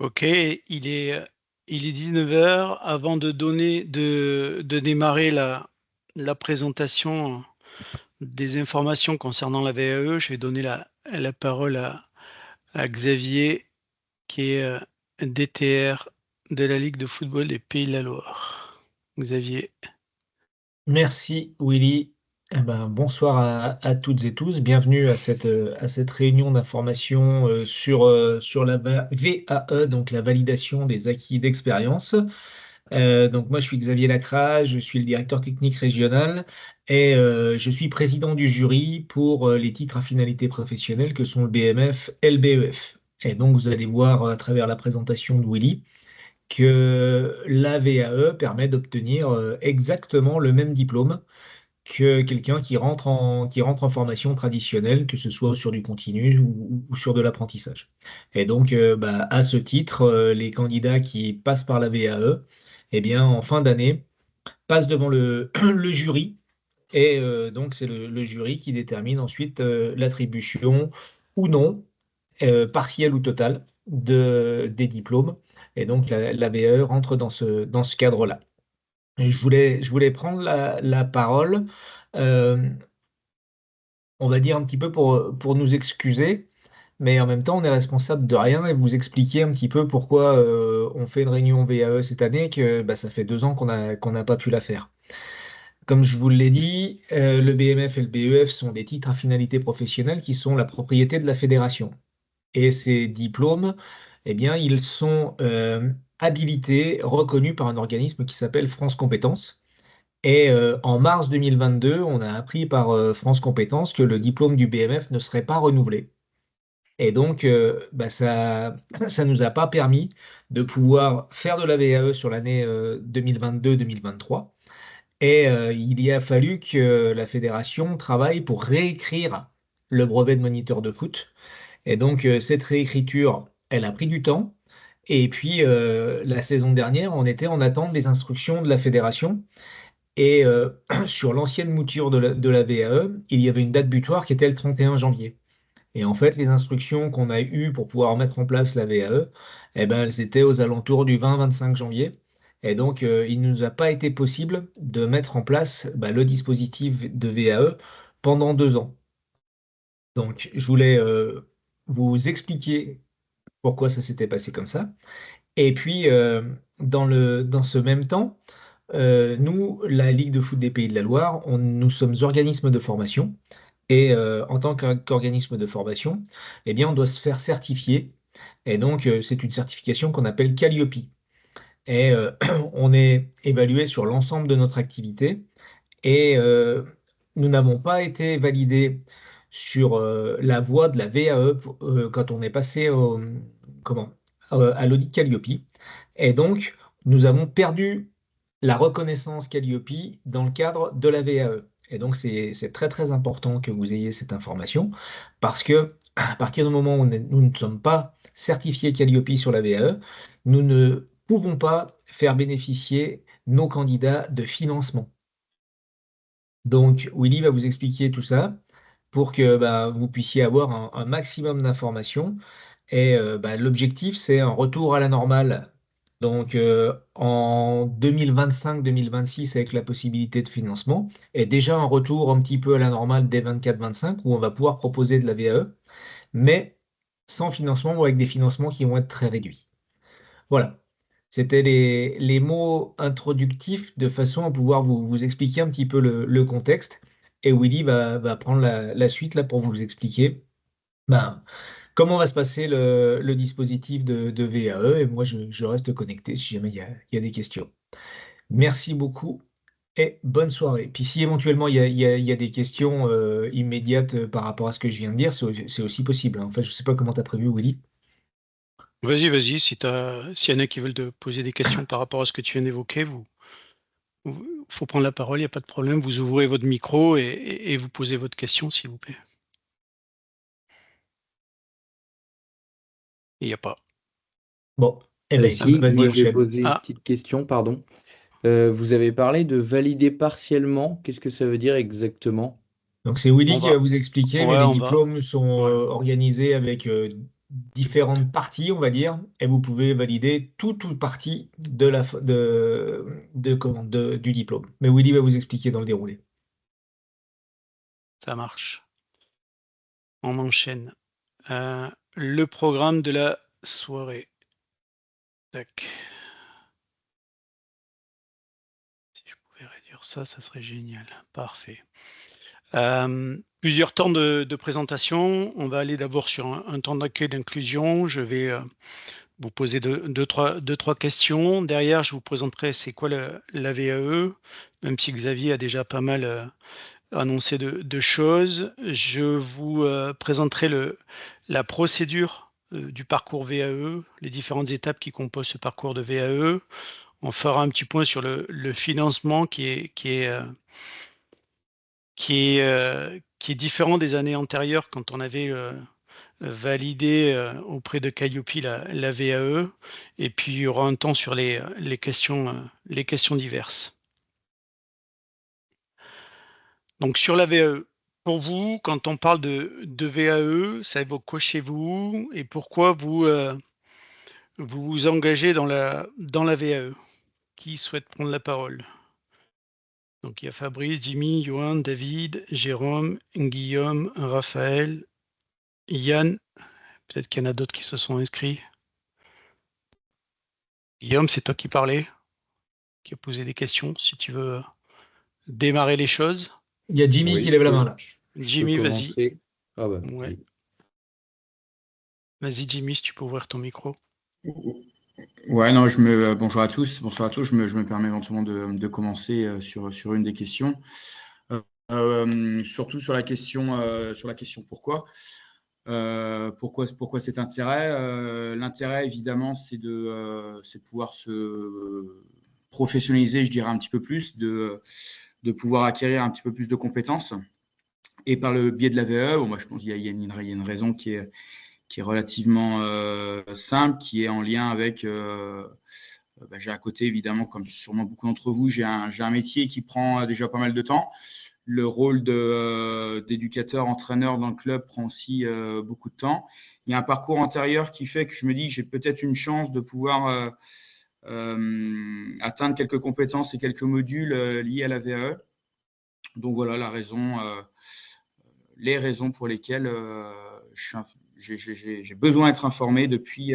Ok, il est 19 heures. Avant de démarrer la présentation des informations concernant la VAE, je vais donner la parole à Xavier, qui est DTR de la Ligue de football des Pays de la Loire. Xavier. Merci Willy. Eh ben, bonsoir à toutes et tous. Bienvenue à cette réunion d'information sur la VAE, donc la validation des acquis d'expérience. Donc moi, je suis Xavier Lacra, je suis le directeur technique régional et je suis président du jury pour les titres à finalité professionnelle que sont le BMF et le BEF. Et donc, vous allez voir à travers la présentation de Willy que la VAE permet d'obtenir exactement le même diplôme que quelqu'un qui rentre en formation traditionnelle, que ce soit sur du continu ou sur de l'apprentissage. Et donc, à ce titre, les candidats qui passent par la VAE, eh bien, en fin d'année, passent devant le jury. Et donc, c'est le jury qui détermine ensuite l'attribution ou non, partielle ou totale, des diplômes. Et donc, la VAE rentre dans ce cadre-là. Et je voulais prendre la parole, euh, on va dire un petit peu pour nous excuser, mais en même temps, on est responsable de rien et vous expliquer un petit peu pourquoi on fait une réunion VAE cette année, et que bah, ça fait 2 ans qu'on n'a pas pu la faire. Comme je vous l'ai dit, le BMF et le BEF sont des titres à finalité professionnelle qui sont la propriété de la fédération. Et ces diplômes, eh bien, ils sont habilités, reconnus par un organisme qui s'appelle France Compétences. Et en mars 2022, on a appris par France Compétences que le diplôme du BMF ne serait pas renouvelé. Et donc, ça nous a pas permis de pouvoir faire de la VAE sur l'année 2022-2023. Et il y a fallu que la fédération travaille pour réécrire le brevet de moniteur de foot. Et donc, cette réécriture, elle a pris du temps. Et puis, la saison dernière, on était en attente des instructions de la fédération. Et sur l'ancienne mouture de la VAE, il y avait une date butoir qui était le 31 janvier. Et en fait, les instructions qu'on a eues pour pouvoir mettre en place la VAE, eh ben, elles étaient aux alentours du 20-25 janvier. Et donc, il ne nous a pas été possible de mettre en place le dispositif de VAE pendant 2 ans. Donc, je voulais vous expliquer pourquoi ça s'était passé comme ça. Et puis, dans ce même temps, nous, la Ligue de foot des Pays de la Loire, nous sommes organismes de formation. Et en tant qu'organisme de formation, eh bien, on doit se faire certifier. Et donc, c'est une certification qu'on appelle Calliope. Et on est évalué sur l'ensemble de notre activité. Et nous n'avons pas été validés sur la voie de la VAE quand on est passé comment, à l'audit Calliope. Et donc, nous avons perdu la reconnaissance Calliope dans le cadre de la VAE. Et donc, c'est très très important que vous ayez cette information parce que à partir du moment où nous ne sommes pas certifiés Calliope sur la VAE, nous ne pouvons pas faire bénéficier nos candidats de financement. Donc, Willy va vous expliquer tout ça pour que vous puissiez avoir un maximum d'informations. Et l'objectif, c'est un retour à la normale. Donc, en 2025-2026, avec la possibilité de financement, et déjà un retour un petit peu à la normale dès 24-25, où on va pouvoir proposer de la VAE, mais sans financement ou avec des financements qui vont être très réduits. Voilà. C'était les mots introductifs de façon à pouvoir vous expliquer un petit peu le contexte. Et Willy va prendre la suite là pour vous expliquer comment va se passer le dispositif de VAE. Et moi, je reste connecté si jamais il y a des questions. Merci beaucoup et bonne soirée. Puis si éventuellement il y a des questions immédiates par rapport à ce que je viens de dire, c'est aussi possible, hein. En fait, je ne sais pas comment tu as prévu, Willy. Vas-y, s'il y en a qui veulent te poser des questions par rapport à ce que tu viens d'évoquer, faut prendre la parole, il n'y a pas de problème. Vous ouvrez votre micro et vous posez votre question, s'il vous plaît. Il n'y a pas. Bon, eh ben écoute, Si, moi vas-y, je vais enchaîne. poser une Ah, petite question, pardon. Vous avez parlé de valider partiellement. Qu'est-ce que ça veut dire exactement? Donc c'est on Willy qui va va. vous expliquer, mais Ouais, les on va. diplômes sont Ouais. organisés avec différentes parties, on va dire, et vous pouvez valider toute ou partie du diplôme. Mais Willy va vous expliquer dans le déroulé. Ça marche. On enchaîne. Le programme de la soirée. Tac. Si je pouvais réduire ça, ça serait génial. Parfait. Plusieurs temps de présentation. On va aller d'abord sur un temps d'accueil d'inclusion. Je vais vous poser deux, trois questions. Derrière, je vous présenterai c'est quoi la VAE, même si Xavier a déjà pas mal annoncé de choses. Je vous présenterai la procédure du parcours VAE, les différentes étapes qui composent ce parcours de VAE. On fera un petit point sur le financement qui est différent des années antérieures quand on avait validé auprès de Calliope la VAE. Et puis, il y aura un temps sur les questions diverses. Donc, sur la VAE, pour vous, quand on parle de VAE, ça évoque quoi chez vous et pourquoi vous vous engagez dans la VAE? Qui souhaite prendre la parole? Donc, il y a Fabrice, Jimmy, Johan, David, Jérôme, Guillaume, Raphaël, Yann. Peut-être qu'il y en a d'autres qui se sont inscrits. Guillaume, c'est toi qui parlais, qui a posé des questions, si tu veux démarrer les choses. Il y a Jimmy Oui, qui lève la main là. je peux Jimmy, vas-y. commencer. Ah bah, Ouais. oui. Vas-y, Jimmy, si tu peux ouvrir ton micro. Ouais, non, bonjour à tous. Bonsoir à tous. Je me permets éventuellement de commencer sur une des questions. Surtout sur la question pourquoi. Pourquoi cet intérêt? L'intérêt, évidemment, c'est de pouvoir se professionnaliser, je dirais un petit peu plus, de pouvoir acquérir un petit peu plus de compétences. Et par le biais de la VAE, moi, je pense qu'il y a une raison qui est relativement simple, qui est en lien avec, j'ai à côté, évidemment, comme sûrement beaucoup d'entre vous, j'ai un métier qui prend déjà pas mal de temps. Le rôle d'éducateur, entraîneur dans le club prend aussi beaucoup de temps. Il y a un parcours antérieur qui fait que je me dis que j'ai peut-être une chance de pouvoir atteindre quelques compétences et quelques modules liés à la VAE. Donc voilà les raisons pour lesquelles j'ai besoin d'être informé depuis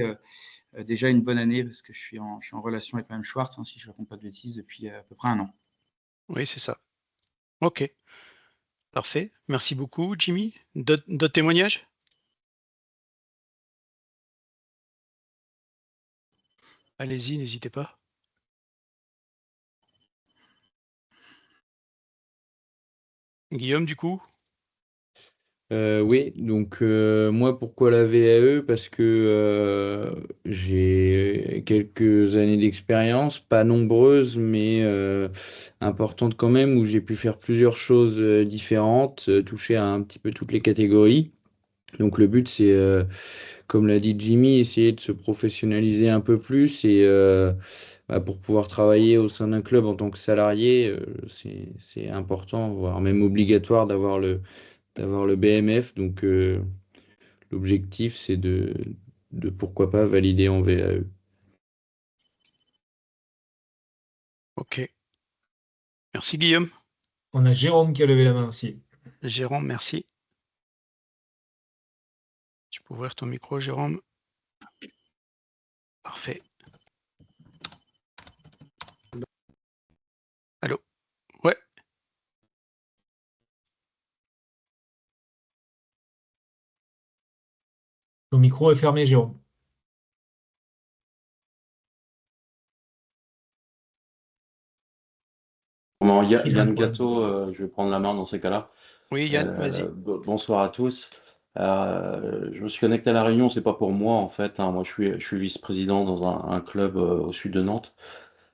déjà une bonne année, parce que je suis en relation avec Mme Schwartz, si je ne raconte pas de bêtises, depuis à peu près un an. Oui, c'est ça. Ok, parfait. Merci beaucoup, Jimmy. D'autres témoignages? Allez-y, n'hésitez pas. Guillaume, du coup? Oui, donc moi, pourquoi la VAE? Parce que j'ai quelques années d'expérience, pas nombreuses, mais importantes quand même, où j'ai pu faire plusieurs choses différentes, toucher à un petit peu toutes les catégories. Donc le but, c'est, comme l'a dit Jimmy, essayer de se professionnaliser un peu plus et pour pouvoir travailler au sein d'un club en tant que salarié, c'est important, voire même obligatoire d'avoir le BMF. Donc, l'objectif, c'est de pourquoi pas valider en VAE. Ok. Merci, Guillaume. On a Jérôme qui a levé la main aussi. Jérôme, merci. Tu peux ouvrir ton micro, Jérôme. Parfait. Allô? Ouais. Ton micro est fermé, Jérôme. Yann Gâteau, je vais prendre la main dans ces cas-là. Oui, Yann, vas-y. Bonsoir à tous. Je me suis connecté à la réunion, c'est pas pour moi en fait, hein. Moi, je suis vice-président dans un club au sud de Nantes.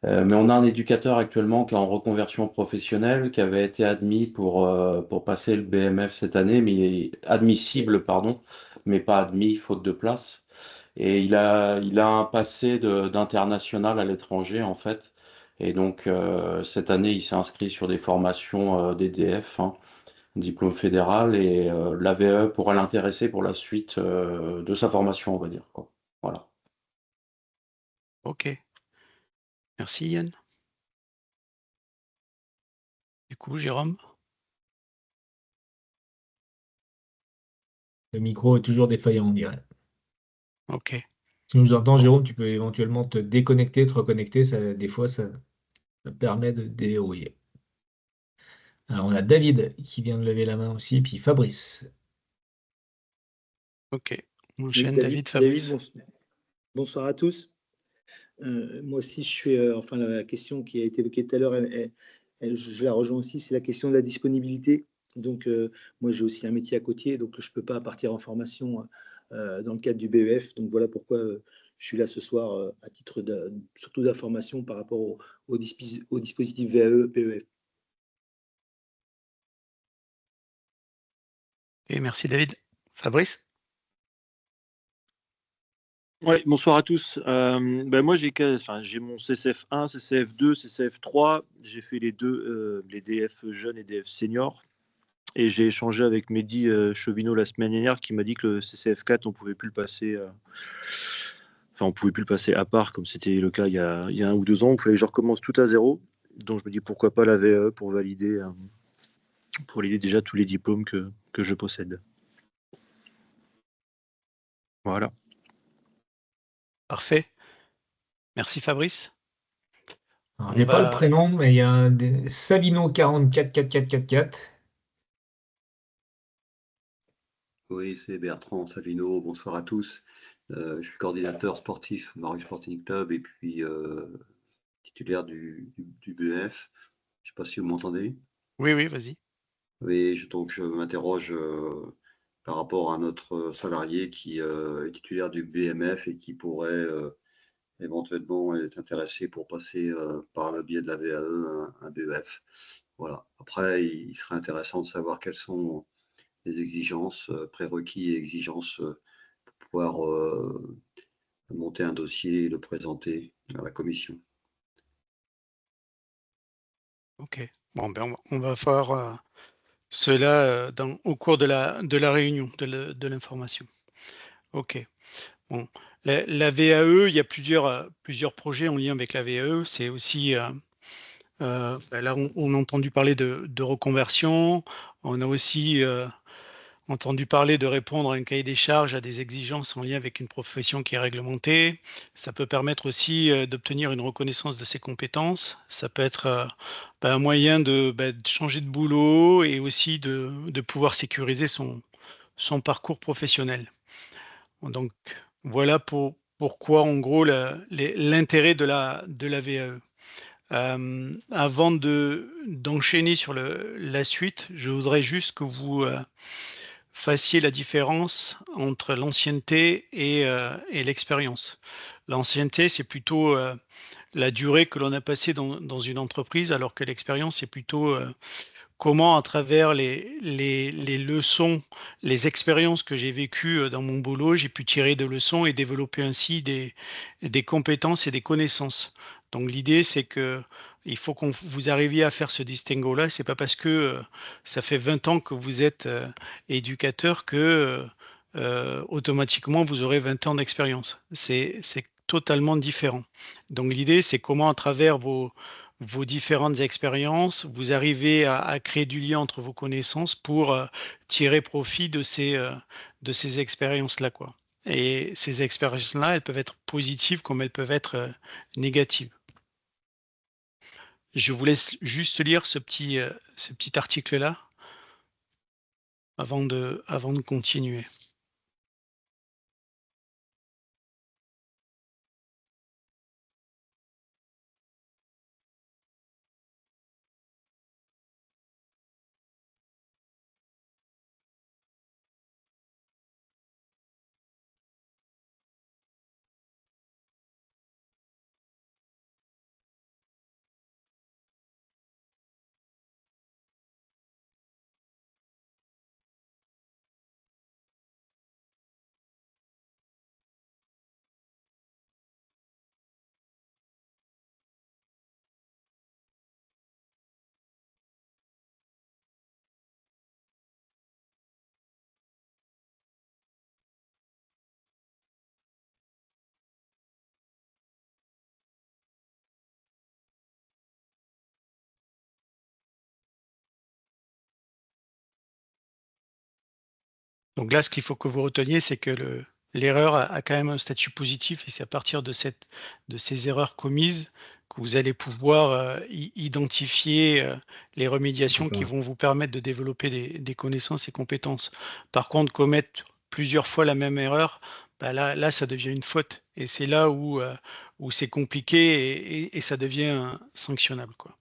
Mais on a un éducateur actuellement qui est en reconversion professionnelle, qui avait été admis pour passer le BMF cette année, mais admissible, pardon, mais pas admis, faute de place. Et il a un passé d'international à l'étranger, en fait. Et donc, cette année, il s'est inscrit sur des formations d'EDF, hein. diplôme fédéral, et l'AVE pourra l'intéresser pour la suite de sa formation, on va dire, quoi. Voilà. Ok. Merci Yann. Du coup, Jérôme? Le micro est toujours défaillant, on dirait. Ok. Si tu nous entends, Bon. Jérôme, tu peux éventuellement te déconnecter, te reconnecter. Des fois, ça permet de déverrouiller. Alors, on a David qui vient de lever la main aussi, puis Fabrice. Ok. On Oui, enchaîne, David, Fabrice. bonsoir à tous. Moi aussi, je suis, enfin, la question qui a été évoquée tout à l'heure, je la rejoins aussi, c'est la question de la disponibilité. Donc, moi, j'ai aussi un métier à côté, donc je ne peux pas partir en formation dans le cadre du BEF. Donc, voilà pourquoi je suis là ce soir à titre surtout d'information par rapport au dispositif VAE, BEF. Et merci, David. Fabrice? Ouais, bonsoir à tous. Moi, j'ai mon CCF1, CCF2, CCF3. J'ai fait les deux, les DF jeunes et DF seniors. Et j'ai échangé avec Mehdi Chauvineau la semaine dernière qui m'a dit que le CCF4, on pouvait plus le passer. On pouvait plus le passer à part, comme c'était le cas il y a 1 ou 2 ans. Il fallait que je recommence tout à zéro. Donc je me dis pourquoi pas la VAE pour valider déjà tous les diplômes que je possède. Voilà. Parfait. Merci, Fabrice. Alors, On j'ai pas le va. prénom, mais il y a un Sabino 444444. Oui, c'est Bertrand Savino. Bonsoir à tous. Je suis coordinateur sportif Maru Sporting Club et puis titulaire du BEF. Je ne sais pas si vous m'entendez. Oui, oui, vas-y. Oui, donc je m'interroge par rapport à notre salarié qui est titulaire du BMF et qui pourrait éventuellement être intéressé pour passer par le biais de la VAE un BEF. Voilà. Après, il serait intéressant de savoir quelles sont les exigences, prérequis et exigences pour pouvoir monter un dossier et le présenter à la commission. Ok. Bon, ben, on va faire cela au cours de la réunion, de l'information. Ok. Bon. La VAE, il y a plusieurs projets en lien avec la VAE. C'est aussi, là, on a entendu parler de reconversion. On a aussi entendu parler de répondre à un cahier des charges, à des exigences en lien avec une profession qui est réglementée. Ça peut permettre aussi d'obtenir une reconnaissance de ses compétences. Ça peut être un moyen de changer de boulot et aussi de pouvoir sécuriser son parcours professionnel. Donc voilà pourquoi en gros l'intérêt de la VAE. Avant d'enchaîner sur la suite, je voudrais juste que vous fassiez la différence entre l'ancienneté et l'expérience. L'ancienneté, c'est plutôt la durée que l'on a passée dans une entreprise, alors que l'expérience, c'est plutôt comment, à travers les leçons, les expériences que j'ai vécues dans mon boulot, j'ai pu tirer des leçons et développer ainsi des compétences et des connaissances. Donc l'idée, c'est que il faut qu'on vous arriviez à faire ce distinguo-là. C'est pas parce que ça fait 20 ans que vous êtes éducateur que automatiquement vous aurez 20 ans d'expérience. C'est totalement différent. Donc l'idée, c'est comment, à travers vos différentes expériences, vous arrivez à créer du lien entre vos connaissances pour tirer profit de ces expériences-là, quoi. Et ces expériences-là, elles peuvent être positives comme elles peuvent être négatives. Je vous laisse juste lire ce petit article-là avant de continuer. Donc là, ce qu'il faut que vous reteniez, c'est que l'erreur a quand même un statut positif et c'est à partir de ces erreurs commises que vous allez pouvoir identifier les remédiations qui vont vous permettre de développer des connaissances et compétences. Par contre, commettre plusieurs fois la même erreur, bah là, ça devient une faute. Et c'est là où c'est compliqué et ça devient sanctionnable, quoi.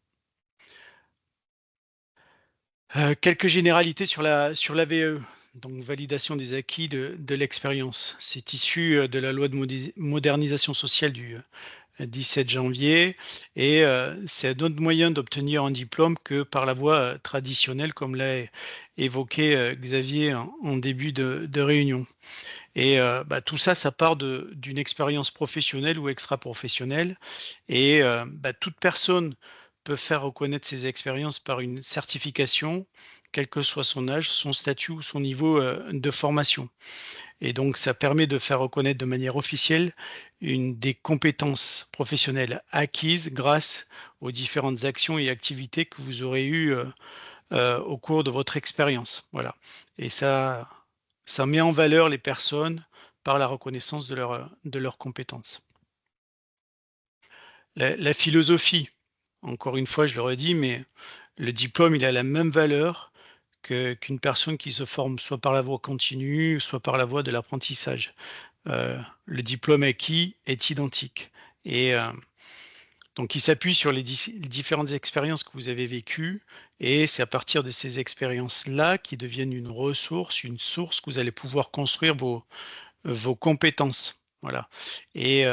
Quelques généralités sur la VAE, donc validation des acquis de l'expérience. C'est issu de la loi de modernisation sociale du 17 janvier et c'est un autre moyen d'obtenir un diplôme que par la voie traditionnelle, comme l'a évoqué Xavier en début de réunion. Et tout ça, ça part d'une expérience professionnelle ou extra-professionnelle. Et toute personne peut faire reconnaître ses expériences par une certification, quel que soit son âge, son statut ou son niveau de formation. Et donc, ça permet de faire reconnaître de manière officielle des compétences professionnelles acquises grâce aux différentes actions et activités que vous aurez eues au cours de votre expérience. Voilà. Et ça met en valeur les personnes par la reconnaissance de leurs compétences. La philosophie, encore une fois, je le redis, mais le diplôme, il a la même valeur qu'une personne qui se forme soit par la voie continue, soit par la voie de l'apprentissage. Le diplôme acquis est identique. Et donc, il s'appuie sur les différentes expériences que vous avez vécues, et c'est à partir de ces expériences-là qui deviennent une ressource, une source que vous allez pouvoir construire vos compétences. Voilà. Et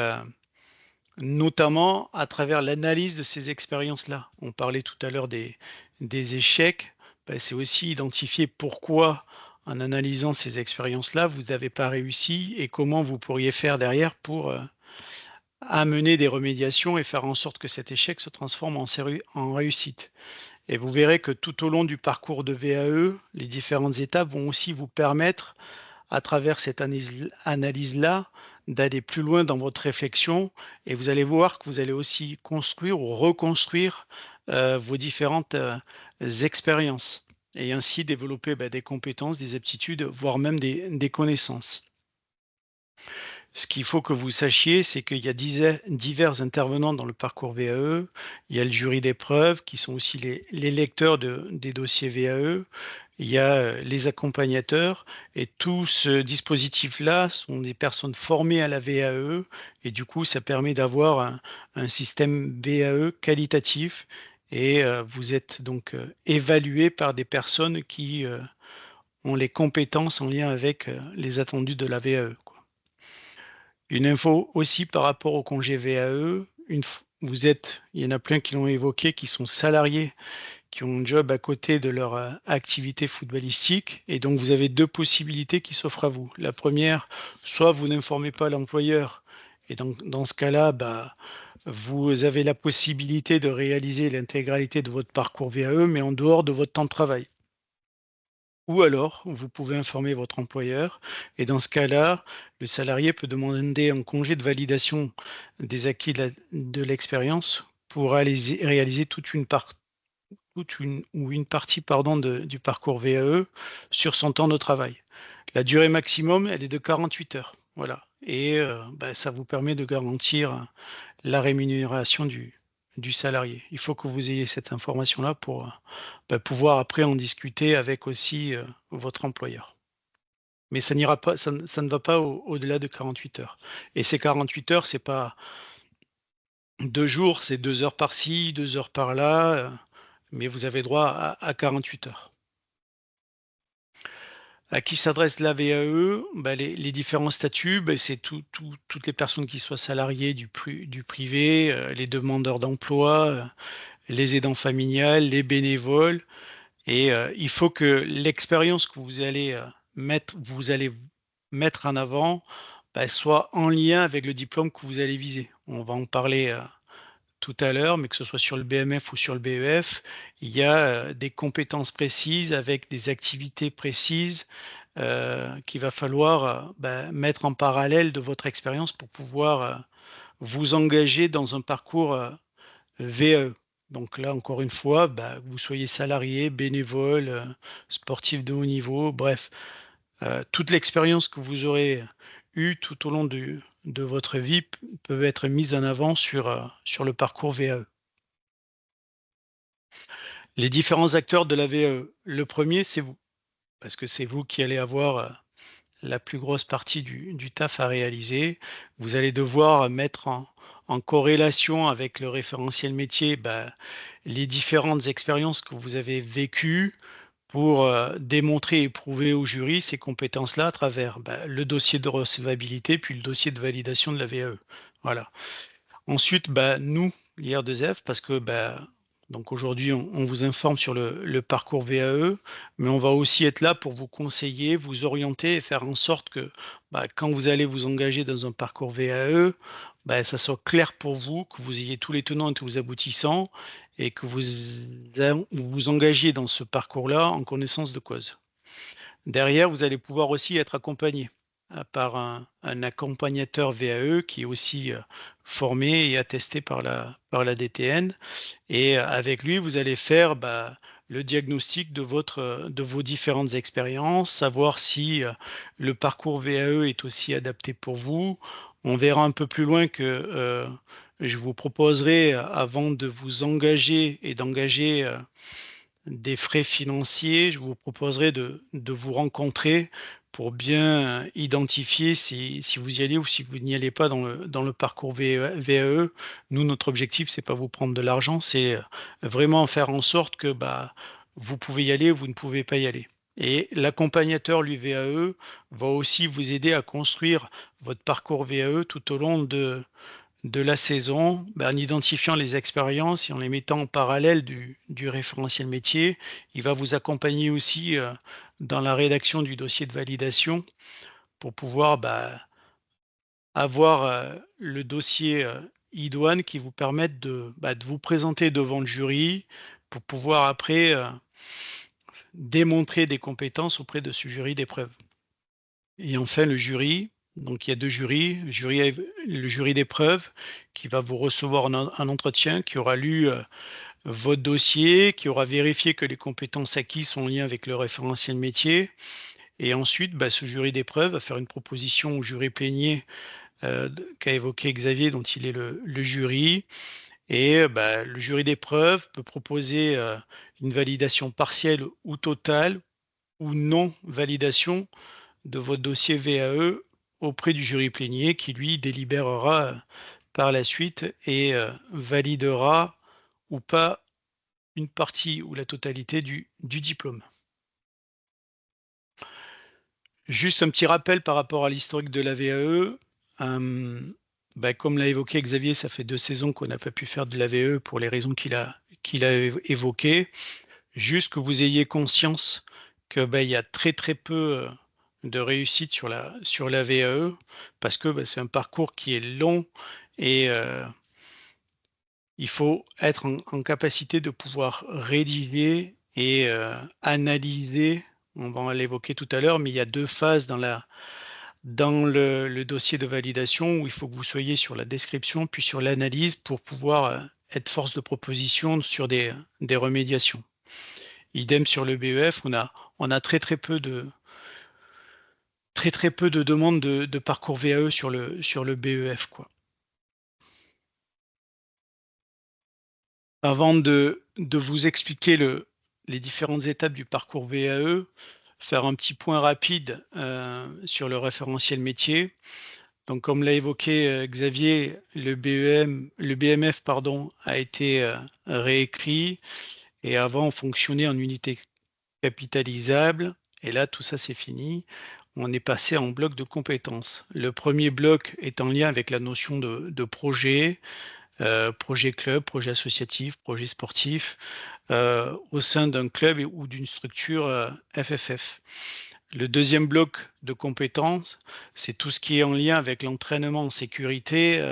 notamment à travers l'analyse de ces expériences-là. On parlait tout à l'heure des échecs. C'est aussi identifier pourquoi, en analysant ces expériences-là, vous n'avez pas réussi et comment vous pourriez faire derrière pour amener des remédiations et faire en sorte que cet échec se transforme en réussite. Et vous verrez que tout au long du parcours de VAE, les différentes étapes vont aussi vous permettre, à travers cette analyse-là, d'aller plus loin dans votre réflexion, et vous allez voir que vous allez aussi construire ou reconstruire vos différentes expériences, et ainsi développer des compétences, des aptitudes, voire même des connaissances. Ce qu'il faut que vous sachiez, c'est qu'il y a divers intervenants dans le parcours VAE. Il y a le jury d'épreuves, qui sont aussi les lecteurs des dossiers VAE. Il y a les accompagnateurs. Et tout ce dispositif-là sont des personnes formées à la VAE. Et du coup, ça permet d'avoir un système VAE qualitatif. Et vous êtes donc évalué par des personnes qui ont les compétences en lien avec les attendus de la VAE. Une info aussi par rapport au congé VAE, il y en a plein qui l'ont évoqué, qui sont salariés, qui ont un job à côté de leur activité footballistique, et donc vous avez deux possibilités qui s'offrent à vous. La première, soit vous n'informez pas l'employeur, et donc dans ce cas-là, vous avez la possibilité de réaliser l'intégralité de votre parcours VAE, mais en dehors de votre temps de travail. Ou alors, vous pouvez informer votre employeur, et dans ce cas-là, le salarié peut demander un congé de validation des acquis de l'expérience pour réaliser une partie du parcours VAE sur son temps de travail. La durée maximum, elle est de 48 heures. Voilà. Et ça vous permet de garantir la rémunération du salarié. Il faut que vous ayez cette information-là pour pouvoir après en discuter avec aussi votre employeur. Mais ça n'ira pas, ça ne va pas au-delà de 48 heures. Et ces 48 heures, c'est pas 2 jours, c'est 2 heures par-ci, 2 heures par-là, mais vous avez droit à 48 heures. À qui s'adresse la VAE? Les différents statuts, c'est toutes les personnes qui soient salariées du privé, les demandeurs d'emploi, les aidants familiales, les bénévoles. Et il faut que l'expérience que vous allez mettre en avant soit en lien avec le diplôme que vous allez viser. On va en parler tout à l'heure, mais que ce soit sur le BMF ou sur le BEF, il y a des compétences précises avec des activités précises qu'il va falloir mettre en parallèle de votre expérience pour pouvoir vous engager dans un parcours VAE. Donc là, encore une fois, que vous soyez salarié, bénévole, sportif de haut niveau, bref, toute l'expérience que vous aurez eue tout au long de votre vie peut être mise en avant sur le parcours VAE. Les différents acteurs de la VAE. Le premier, c'est vous, parce que c'est vous qui allez avoir la plus grosse partie du taf à réaliser. Vous allez devoir mettre en corrélation avec le référentiel métier les différentes expériences que vous avez vécues pour démontrer et prouver au jury ces compétences-là à travers le dossier de recevabilité puis le dossier de validation de la VAE. Voilà. Ensuite, nous, l'IR2F, parce que donc aujourd'hui, on vous informe sur le parcours VAE, mais on va aussi être là pour vous conseiller, vous orienter et faire en sorte que quand vous allez vous engager dans un parcours VAE, ça soit clair pour vous, que vous ayez tous les tenants et tous les aboutissants et que vous vous engagiez dans ce parcours-là en connaissance de cause. Derrière, vous allez pouvoir aussi être accompagné par un accompagnateur VAE qui est aussi formé et attesté par la DTN. Et avec lui, vous allez faire le diagnostic de vos différentes expériences, savoir si le parcours VAE est aussi adapté pour vous. On verra un peu plus loin que je vous proposerai, avant de vous engager et d'engager des frais financiers, je vous proposerai de vous rencontrer pour bien identifier si vous y allez ou si vous n'y allez pas dans le parcours VAE. Nous, notre objectif, c'est pas vous prendre de l'argent, c'est vraiment faire en sorte que vous pouvez y aller ou vous ne pouvez pas y aller. Et l'accompagnateur, lui, VAE, va aussi vous aider à construire votre parcours VAE tout au long de la saison, en identifiant les expériences et en les mettant en parallèle du référentiel métier. Il va vous accompagner aussi dans la rédaction du dossier de validation pour pouvoir avoir le dossier idoine qui vous permette de vous présenter devant le jury pour pouvoir après démontrer des compétences auprès de ce jury d'épreuve. Et enfin, le jury. Donc, il y a deux jurys. Le jury d'épreuve qui va vous recevoir un entretien, qui aura lu votre dossier, qui aura vérifié que les compétences acquises sont en lien avec le référentiel métier. Et ensuite, ce jury d'épreuve va faire une proposition au jury plénier qu'a évoqué Xavier, dont il est le jury. Et le jury d'épreuve peut proposer une validation partielle ou totale ou non validation de votre dossier VAE auprès du jury plénier qui, lui, délibérera par la suite et validera ou pas une partie ou la totalité du diplôme. Juste un petit rappel par rapport à l'historique de la VAE. Comme l'a évoqué Xavier, ça fait 2 saisons qu'on n'a pas pu faire de la VAE pour les raisons qu'il a évoquées. Juste que vous ayez conscience que il y a très peu de réussite sur la VAE parce que c'est un parcours qui est long et il faut être en capacité de pouvoir rédiger et analyser. On va l'évoquer tout à l'heure, mais il y a 2 phases dans le dossier de validation où il faut que vous soyez sur la description puis sur l'analyse pour pouvoir être force de proposition sur des remédiations. Idem sur le BEF, on a très peu de demandes de parcours VAE sur le BEF, quoi. Avant de vous expliquer les différentes étapes du parcours VAE, faire un petit point rapide sur le référentiel métier. Donc, comme l'a évoqué Xavier, le BMF a été réécrit et avant on fonctionnait en unité capitalisable. Et là, tout ça, c'est fini. On est passé en bloc de compétences. Le premier bloc est en lien avec la notion de projet, projet club, projet associatif, projet sportif, au sein d'un club ou d'une structure FFF. Le deuxième bloc de compétences, c'est tout ce qui est en lien avec l'entraînement en sécurité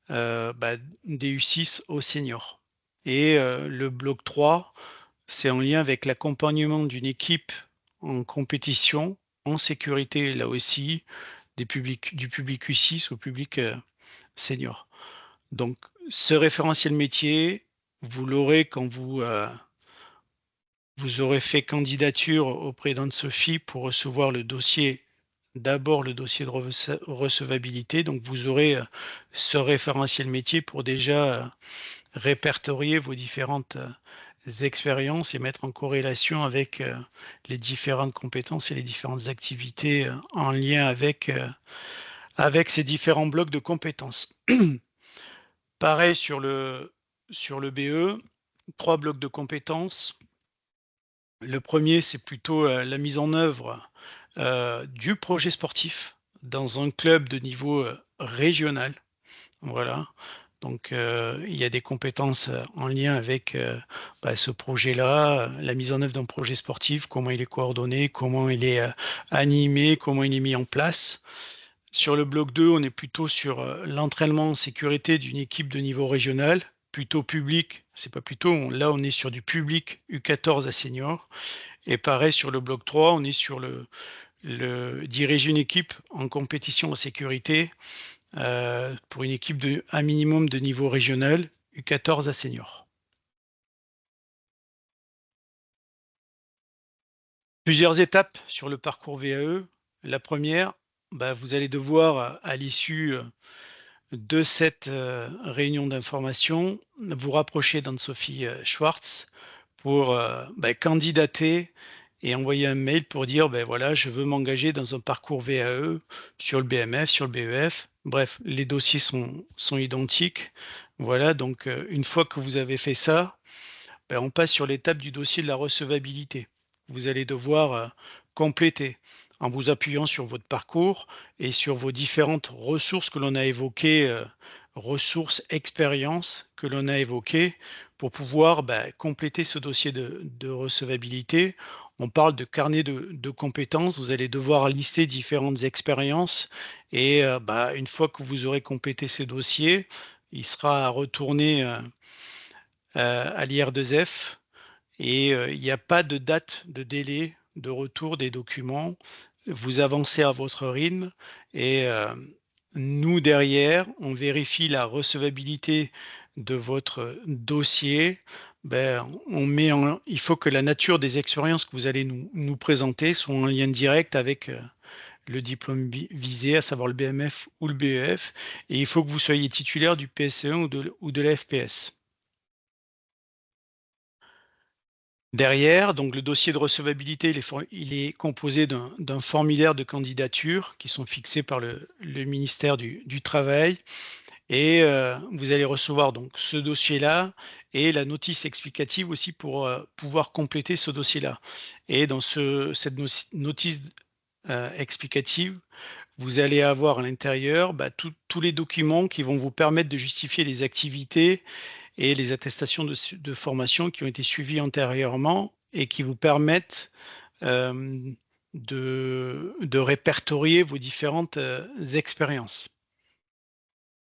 des U6 aux seniors. Et le bloc 3, c'est en lien avec l'accompagnement d'une équipe en compétition, en sécurité, là aussi, du public U6 au public senior. Donc, ce référentiel métier, vous l'aurez quand vous vous aurez fait candidature auprès d'Anne-Sophie pour recevoir le dossier, d'abord le dossier de recevabilité. Donc, vous aurez ce référentiel métier pour déjà répertorier vos différentes expériences et mettre en corrélation avec les différentes compétences et les différentes activités en lien avec ces différents blocs de compétences. Pareil sur le BE, 3 blocs de compétences. Le premier, c'est plutôt la mise en œuvre du projet sportif dans un club de niveau régional. Voilà. Donc, il y a des compétences en lien avec ce projet-là, la mise en œuvre d'un projet sportif, comment il est coordonné, comment il est animé, comment il est mis en place. Sur le bloc 2, on est plutôt sur l'entraînement en sécurité d'une équipe de niveau régional, plutôt public, c'est pas plutôt, là on est sur du public U14 à senior. Et pareil sur le bloc 3, on est sur le diriger une équipe en compétition en sécurité pour une équipe de un minimum de niveau régional, U14 à senior. Plusieurs étapes sur le parcours VAE. La première, vous allez devoir, à l'issue de cette réunion d'information, vous rapprocher d'Anne-Sophie Schwartz pour candidater et envoyer un mail pour dire voilà, je veux m'engager dans un parcours VAE sur le BMF, sur le BEF. Bref, les dossiers sont identiques. Voilà, donc une fois que vous avez fait ça, on passe sur l'étape du dossier de la recevabilité. Vous allez devoir compléter en vous appuyant sur votre parcours et sur vos différentes ressources que l'on a évoquées, ressources, expériences que l'on a évoquées pour pouvoir compléter ce dossier de recevabilité. On parle de carnet de compétences. Vous allez devoir lister différentes expériences et une fois que vous aurez complété ces dossiers, il sera retourné à l'IR2F et il n'y a pas de date de délai de retour des documents. Vous avancez à votre rythme et nous, derrière, on vérifie la recevabilité de votre dossier. Il faut que la nature des expériences que vous allez nous présenter soit en lien direct avec le diplôme visé, à savoir le BMF ou le BEF, et il faut que vous soyez titulaire du PSE1 ou de la FPS. Derrière, donc le dossier de recevabilité, il est composé d'un formulaire de candidature qui sont fixés par le ministère du Travail. Et vous allez recevoir donc ce dossier-là et la notice explicative aussi pour pouvoir compléter ce dossier-là. Et dans cette notice explicative, vous allez avoir à l'intérieur tous les documents qui vont vous permettre de justifier les activités et les attestations de formation qui ont été suivies antérieurement et qui vous permettent de répertorier vos différentes expériences.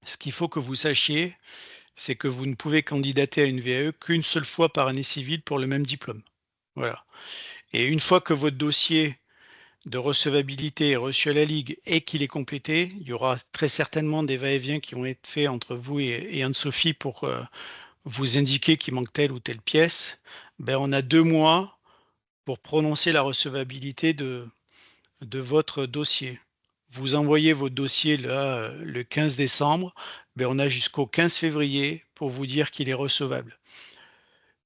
Ce qu'il faut que vous sachiez, c'est que vous ne pouvez candidater à une VAE qu'une seule fois par année civile pour le même diplôme. Voilà. Et une fois que votre dossier de recevabilité est reçu à la Ligue et qu'il est complété, il y aura très certainement des va-et-vient qui vont être faits entre vous et Anne-Sophie pour vous indiquer qu'il manque telle ou telle pièce. On a 2 mois pour prononcer la recevabilité de votre dossier. Vous envoyez votre dossier là, le 15 décembre, on a jusqu'au 15 février pour vous dire qu'il est recevable.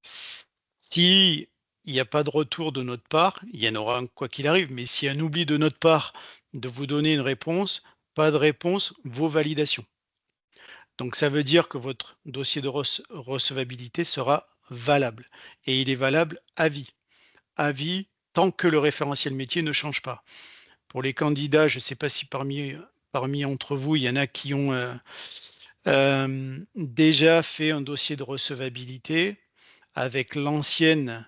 Si il n'y a pas de retour de notre part, il y en aura un quoi qu'il arrive, mais s'il y a un oubli de notre part de vous donner une réponse, pas de réponse, vos validations. Donc ça veut dire que votre dossier de recevabilité sera valable et il est valable à vie. À vie, tant que le référentiel métier ne change pas. Pour les candidats, je ne sais pas si parmi entre vous, il y en a qui ont déjà fait un dossier de recevabilité avec l'ancienne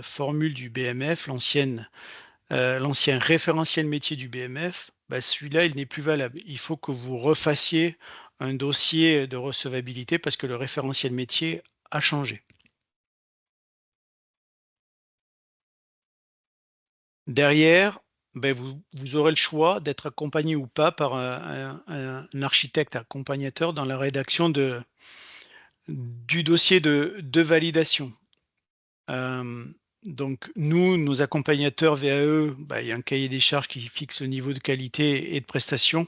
formule du BMF, l'ancien référentiel métier du BMF. Celui-là, il n'est plus valable. Il faut que vous refassiez un dossier de recevabilité parce que le référentiel métier a changé. Derrière, vous aurez le choix d'être accompagné ou pas par un architecte accompagnateur dans la rédaction du dossier de validation. Donc nous, nos accompagnateurs VAE, il y a un cahier des charges qui fixe le niveau de qualité et de prestation.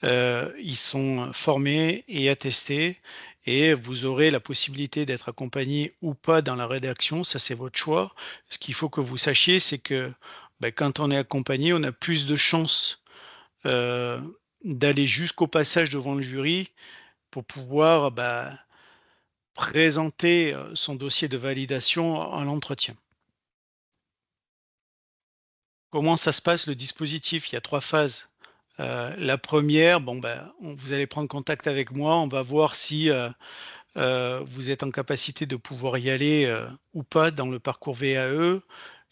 Ils sont formés et attestés et vous aurez la possibilité d'être accompagné ou pas dans la rédaction, ça c'est votre choix. Ce qu'il faut que vous sachiez, c'est que quand on est accompagné, on a plus de chances d'aller jusqu'au passage devant le jury pour pouvoir présenter son dossier de validation à l'entretien. Comment ça se passe le dispositif? Il y a 3 phases. La première, vous allez prendre contact avec moi, on va voir si vous êtes en capacité de pouvoir y aller ou pas dans le parcours VAE.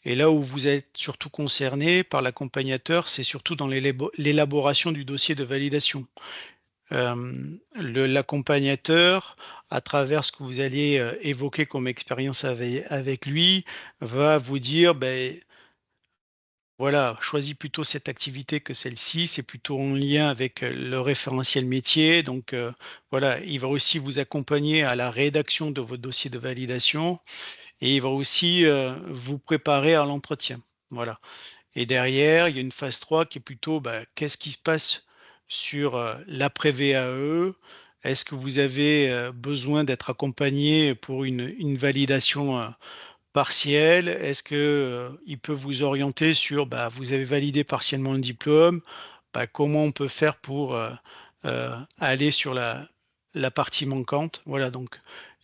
Et là où vous êtes surtout concerné par l'accompagnateur, c'est surtout dans l'élaboration du dossier de validation. L'accompagnateur, à travers ce que vous allez évoquer comme expérience avec lui, va vous dire, voilà, choisis plutôt cette activité que celle-ci, c'est plutôt en lien avec le référentiel métier. Donc voilà, il va aussi vous accompagner à la rédaction de votre dossier de validation et il va aussi vous préparer à l'entretien. Voilà. Et derrière, il y a une phase 3 qui est plutôt qu'est-ce qui se passe sur l'après-VAE? Est-ce que vous avez besoin d'être accompagné pour une validation partielle? Est-ce que il peut vous orienter sur vous avez validé partiellement un diplôme, comment on peut faire pour aller sur la partie manquante? Voilà, donc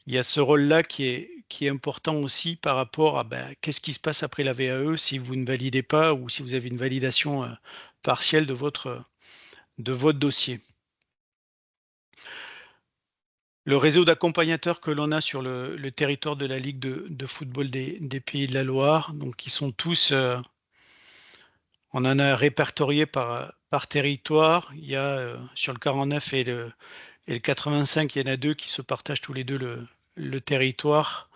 il y a ce rôle-là qui est important aussi par rapport à qu'est-ce qui se passe après la VAE si vous ne validez pas ou si vous avez une validation partielle de votre dossier. Le réseau d'accompagnateurs que l'on a sur le territoire de la Ligue de football des Pays de la Loire, donc ils sont tous, on en a répertorié par territoire. Il y a sur le 49 et le 85, il y en a 2 qui se partagent tous les deux le territoire.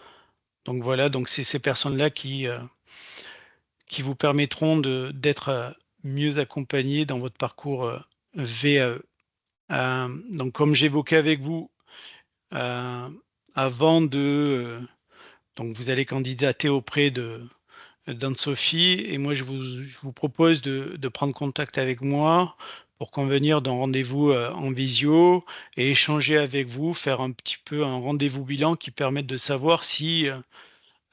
Donc voilà, donc c'est ces personnes-là qui vous permettront d'être mieux accompagnés dans votre parcours VAE. Donc comme j'évoquais avec vous, avant donc vous allez candidater auprès d'Anne-Sophie et moi je vous propose de prendre contact avec moi pour convenir d'un rendez-vous en visio et échanger avec vous, faire un petit peu un rendez-vous bilan qui permette de savoir si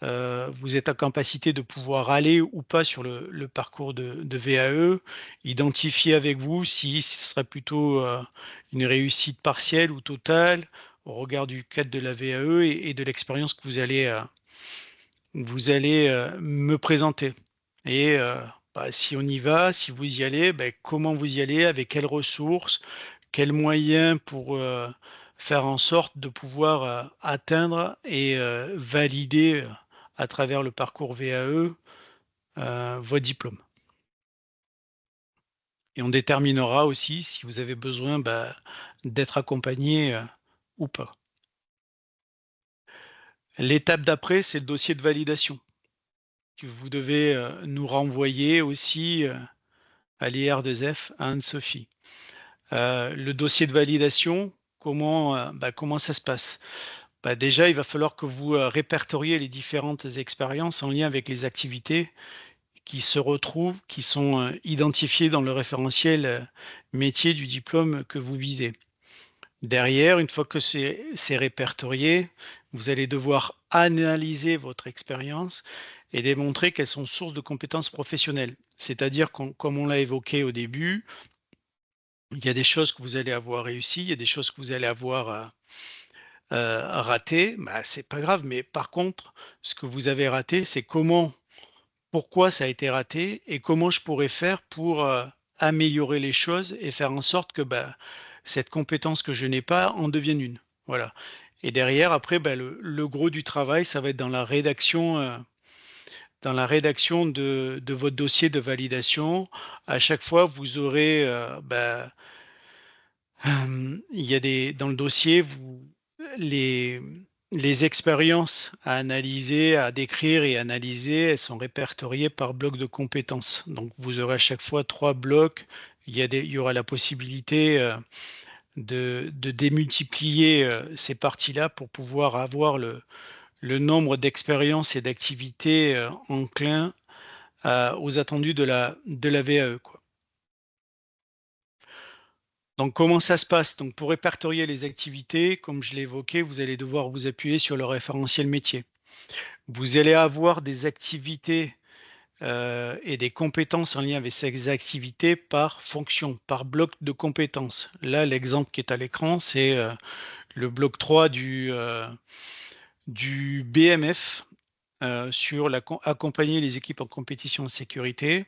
vous êtes en capacité de pouvoir aller ou pas sur le parcours de VAE, identifier avec vous si ce serait plutôt une réussite partielle ou totale au regard du cadre de la VAE et de l'expérience que vous allez me présenter. Et si on y va, si vous y allez, comment vous y allez, avec quelles ressources, quels moyens pour faire en sorte de pouvoir atteindre et valider à travers le parcours VAE vos diplômes. Et on déterminera aussi si vous avez besoin d'être accompagné ou pas. L'étape d'après, c'est le dossier de validation que vous devez nous renvoyer aussi à l'IR2F, à Anne-Sophie. Le dossier de validation, comment ça se passe? Déjà, il va falloir que vous répertoriez les différentes expériences en lien avec les activités qui se retrouvent, qui sont identifiées dans le référentiel métier du diplôme que vous visez. Derrière, une fois que c'est répertorié, vous allez devoir analyser votre expérience et démontrer qu'elles sont sources de compétences professionnelles. C'est-à-dire, comme on l'a évoqué au début, il y a des choses que vous allez avoir réussies, il y a des choses que vous allez avoir ratées. C'est pas grave, mais par contre, ce que vous avez raté, c'est pourquoi ça a été raté et comment je pourrais faire pour améliorer les choses et faire en sorte que cette compétence que je n'ai pas en devienne une. Voilà. Et derrière, après, le gros du travail, ça va être dans la rédaction de votre dossier de validation. À chaque fois, vous aurez, il y a dans le dossier, les expériences à analyser, à décrire et analyser, elles sont répertoriées par bloc de compétences. Donc, vous aurez à chaque fois 3 blocs. Il y aura la possibilité de démultiplier ces parties-là pour pouvoir avoir le nombre d'expériences et d'activités enclins aux attendus de la VAE, quoi. Donc, comment ça se passe? Donc, pour répertorier les activités, comme je l'ai évoqué, vous allez devoir vous appuyer sur le référentiel métier. Vous allez avoir des activités et des compétences en lien avec ces activités par fonction, par bloc de compétences. Là, l'exemple qui est à l'écran, c'est le bloc 3 du BMF sur accompagner les équipes en compétition en sécurité.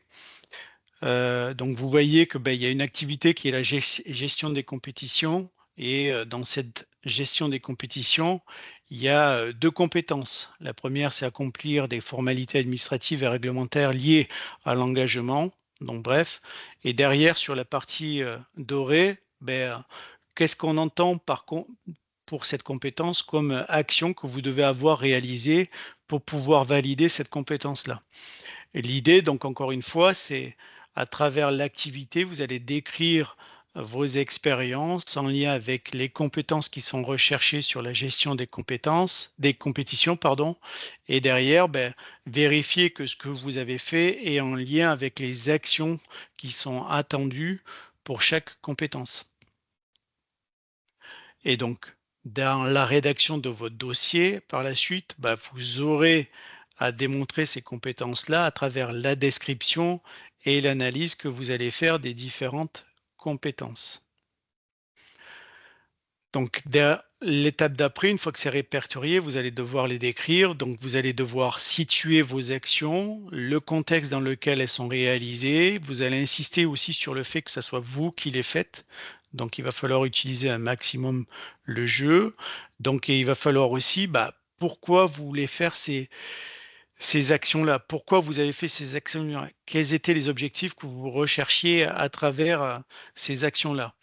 Donc vous voyez que il y a une activité qui est la gestion des compétitions, et dans cette gestion des compétitions, il y a deux compétences. La première, c'est accomplir des formalités administratives et réglementaires liées à l'engagement, donc bref. Et derrière, sur la partie dorée, qu'est-ce qu'on entend pour cette compétence comme action que vous devez avoir réalisée pour pouvoir valider cette compétence-là? Et l'idée, donc encore une fois, c'est à travers l'activité, vous allez décrire vos expériences en lien avec les compétences qui sont recherchées sur la gestion des compétitions, pardon, et derrière, vérifier que ce que vous avez fait est en lien avec les actions qui sont attendues pour chaque compétence. Et donc, dans la rédaction de votre dossier, par la suite, vous aurez à démontrer ces compétences-là à travers la description et l'analyse que vous allez faire des différentes compétences. Donc, l'étape d'après, une fois que c'est répertorié, vous allez devoir les décrire. Donc, vous allez devoir situer vos actions, le contexte dans lequel elles sont réalisées. Vous allez insister aussi sur le fait que ce soit vous qui les faites. Donc, il va falloir utiliser un maximum le jeu. Donc, il va falloir aussi, pourquoi vous voulez faire ces actions-là? Pourquoi vous avez fait ces actions-là? Quels étaient les objectifs que vous recherchiez à travers ces actions-là?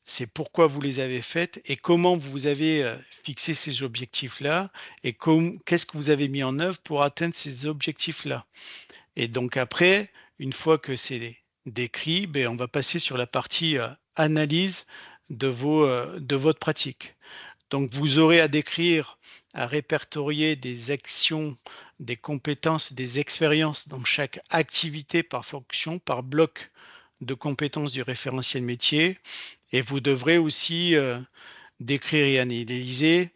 C'est pourquoi vous les avez faites et comment vous avez fixé ces objectifs-là et qu'est-ce que vous avez mis en œuvre pour atteindre ces objectifs-là. Et donc après, une fois que c'est décrit, on va passer sur la partie analyse de votre pratique. Donc vous aurez à décrire, à répertorier des actions, des compétences, des expériences dans chaque activité par fonction, par bloc de compétences du référentiel métier. Et vous devrez aussi décrire et analyser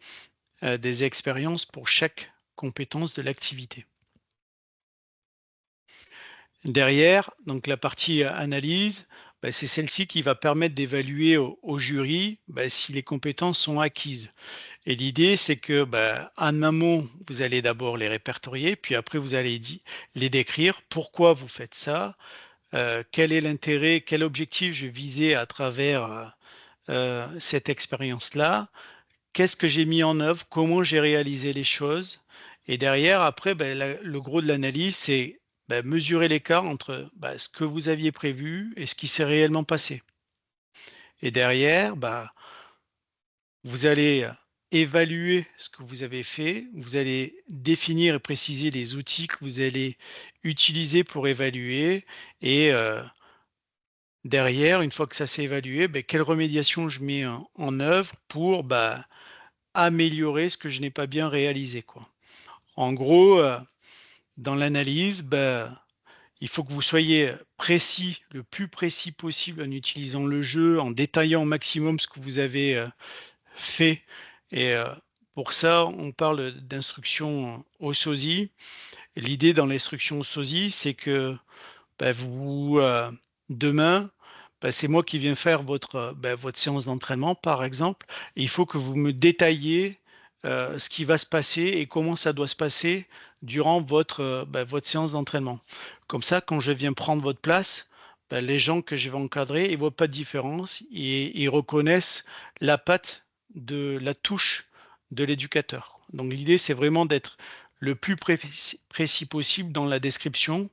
des expériences pour chaque compétence de l'activité. Derrière, donc la partie analyse, c'est celle-ci qui va permettre d'évaluer au jury si les compétences sont acquises. Et l'idée, c'est que en amont, vous allez d'abord les répertorier, puis après, vous allez les décrire. Pourquoi vous faites ça? Quel est l'intérêt? Quel objectif je visais à travers cette expérience-là? Qu'est-ce que j'ai mis en œuvre? Comment j'ai réalisé les choses? Et derrière, après, le gros de l'analyse, c'est mesurer l'écart entre ce que vous aviez prévu et ce qui s'est réellement passé. Et derrière, vous allez évaluer ce que vous avez fait, vous allez définir et préciser les outils que vous allez utiliser pour évaluer, et derrière, une fois que ça s'est évalué, quelle remédiation je mets en œuvre pour améliorer ce que je n'ai pas bien réalisé, quoi. En gros, dans l'analyse, il faut que vous soyez précis, le plus précis possible en utilisant le jeu, en détaillant au maximum ce que vous avez fait. Et pour ça, on parle d'instruction au sosie. L'idée dans l'instruction au sosie, c'est que demain, c'est moi qui viens faire votre séance d'entraînement, par exemple. Et il faut que vous me détailliez ce qui va se passer et comment ça doit se passer durant votre séance d'entraînement. Comme ça, quand je viens prendre votre place, les gens que je vais encadrer, ils ne voient pas de différence et ils reconnaissent la patte de la touche de l'éducateur. Donc l'idée, c'est vraiment d'être le plus précis possible dans la description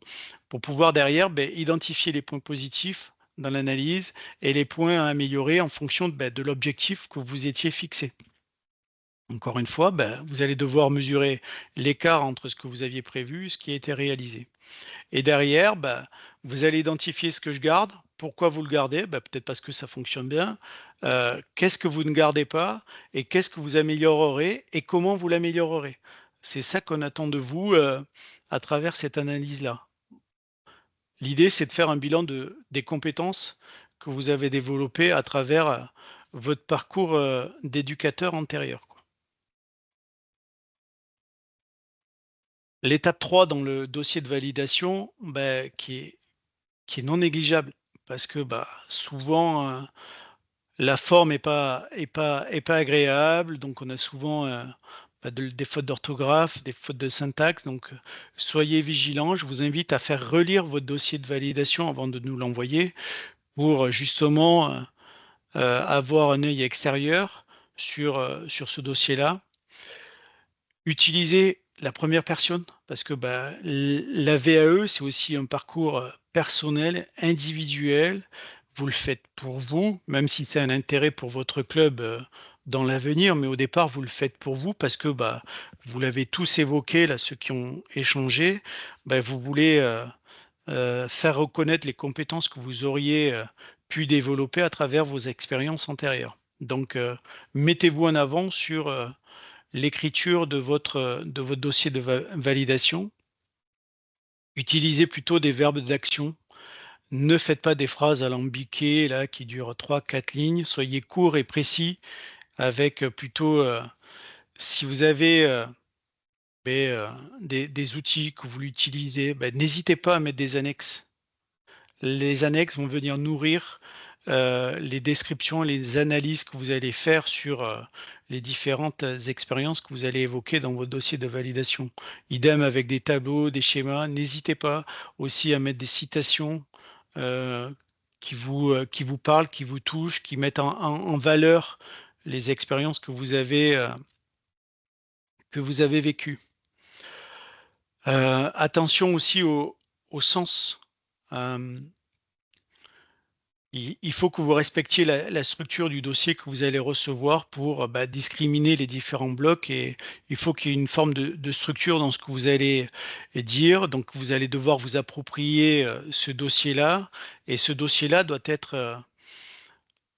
pour pouvoir derrière identifier les points positifs dans l'analyse et les points à améliorer en fonction de l'objectif que vous étiez fixé. Encore une fois, vous allez devoir mesurer l'écart entre ce que vous aviez prévu et ce qui a été réalisé. Et derrière, vous allez identifier ce que je garde. Pourquoi vous le gardez? Peut-être parce que ça fonctionne bien. Qu'est-ce que vous ne gardez pas? Et qu'est-ce que vous améliorerez? Et comment vous l'améliorerez? C'est ça qu'on attend de vous à travers cette analyse-là. L'idée, c'est de faire un bilan des compétences que vous avez développées à travers votre parcours d'éducateur antérieur, quoi. L'étape 3 dans le dossier de validation, qui est non négligeable parce que souvent la forme est pas agréable, donc on a souvent des fautes d'orthographe, des fautes de syntaxe, donc soyez vigilants. Je vous invite à faire relire votre dossier de validation avant de nous l'envoyer pour justement avoir un œil extérieur sur ce dossier-là. Utilisez la première personne parce que la VAE, c'est aussi un parcours personnel, individuel. Vous le faites pour vous, même si c'est un intérêt pour votre club dans l'avenir, mais au départ, vous le faites pour vous parce que vous l'avez tous évoqué, là, ceux qui ont échangé, vous voulez faire reconnaître les compétences que vous auriez pu développer à travers vos expériences antérieures. Donc, mettez-vous en avant sur l'écriture de votre dossier de validation. Utilisez plutôt des verbes d'action. Ne faites pas des phrases alambiquées là, qui durent 3-4 lignes. Soyez court et précis avec plutôt, si vous avez des outils que vous l'utilisez, n'hésitez pas à mettre des annexes. Les annexes vont venir nourrir les descriptions, les analyses que vous allez faire sur les différentes expériences que vous allez évoquer dans votre dossier de validation. Idem avec des tableaux, des schémas. N'hésitez pas aussi à mettre des citations qui vous parlent, qui vous touchent, qui mettent en valeur les expériences que vous avez vécues. Attention aussi au sens. Il faut que vous respectiez la structure du dossier que vous allez recevoir pour discriminer les différents blocs, et il faut qu'il y ait une forme de structure dans ce que vous allez dire. Donc, vous allez devoir vous approprier ce dossier-là, et ce dossier-là doit être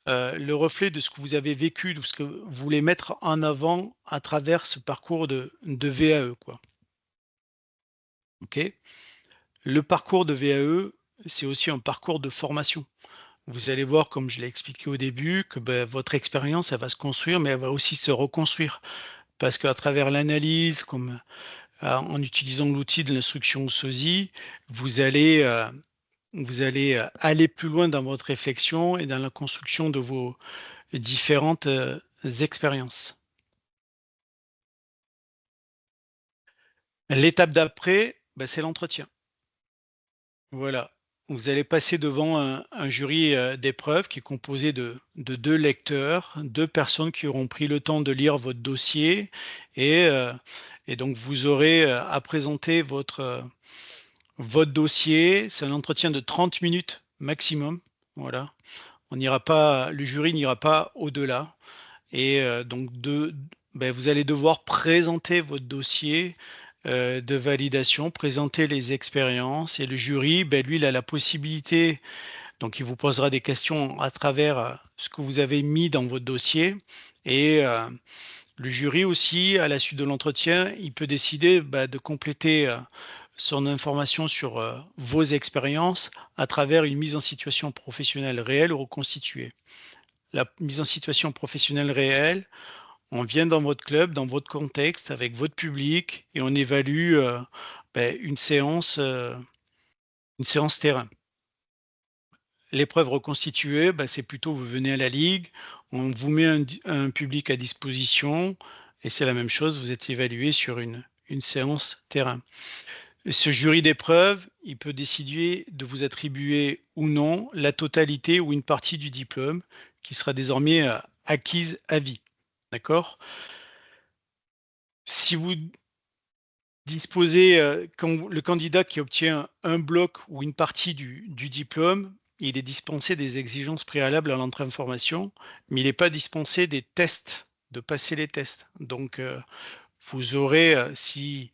le reflet de ce que vous avez vécu, de ce que vous voulez mettre en avant à travers ce parcours de VAE, quoi. OK ? Le parcours de VAE, c'est aussi un parcours de formation. Vous allez voir, comme je l'ai expliqué au début, que votre expérience, elle va se construire, mais elle va aussi se reconstruire. Parce qu'à travers l'analyse, comme en utilisant l'outil de l'instruction SOSI, vous allez aller plus loin dans votre réflexion et dans la construction de vos différentes expériences. L'étape d'après, c'est l'entretien. Voilà. Vous allez passer devant un jury d'épreuves qui est composé de 2 lecteurs, 2 personnes qui auront pris le temps de lire votre dossier, et donc vous aurez à présenter votre dossier. C'est un entretien de 30 minutes maximum. Voilà. Le jury n'ira pas au-delà. Et donc vous allez devoir présenter votre dossier de validation, présenter les expériences, et le jury, lui, il a la possibilité, donc il vous posera des questions à travers ce que vous avez mis dans votre dossier, et le jury aussi, à la suite de l'entretien, il peut décider de compléter son information sur vos expériences à travers une mise en situation professionnelle réelle ou reconstituée. La mise en situation professionnelle réelle, on vient dans votre club, dans votre contexte, avec votre public, et on évalue une séance terrain. L'épreuve reconstituée, c'est plutôt vous venez à la ligue, on vous met un public à disposition, et c'est la même chose, vous êtes évalué sur une séance terrain. Ce jury d'épreuve, il peut décider de vous attribuer ou non la totalité ou une partie du diplôme, qui sera désormais acquise à vie. D'accord ? Si vous disposez, quand le candidat qui obtient un bloc ou une partie du diplôme, il est dispensé des exigences préalables à l'entrée en formation, mais il n'est pas dispensé des tests, de passer les tests. Donc, vous aurez, si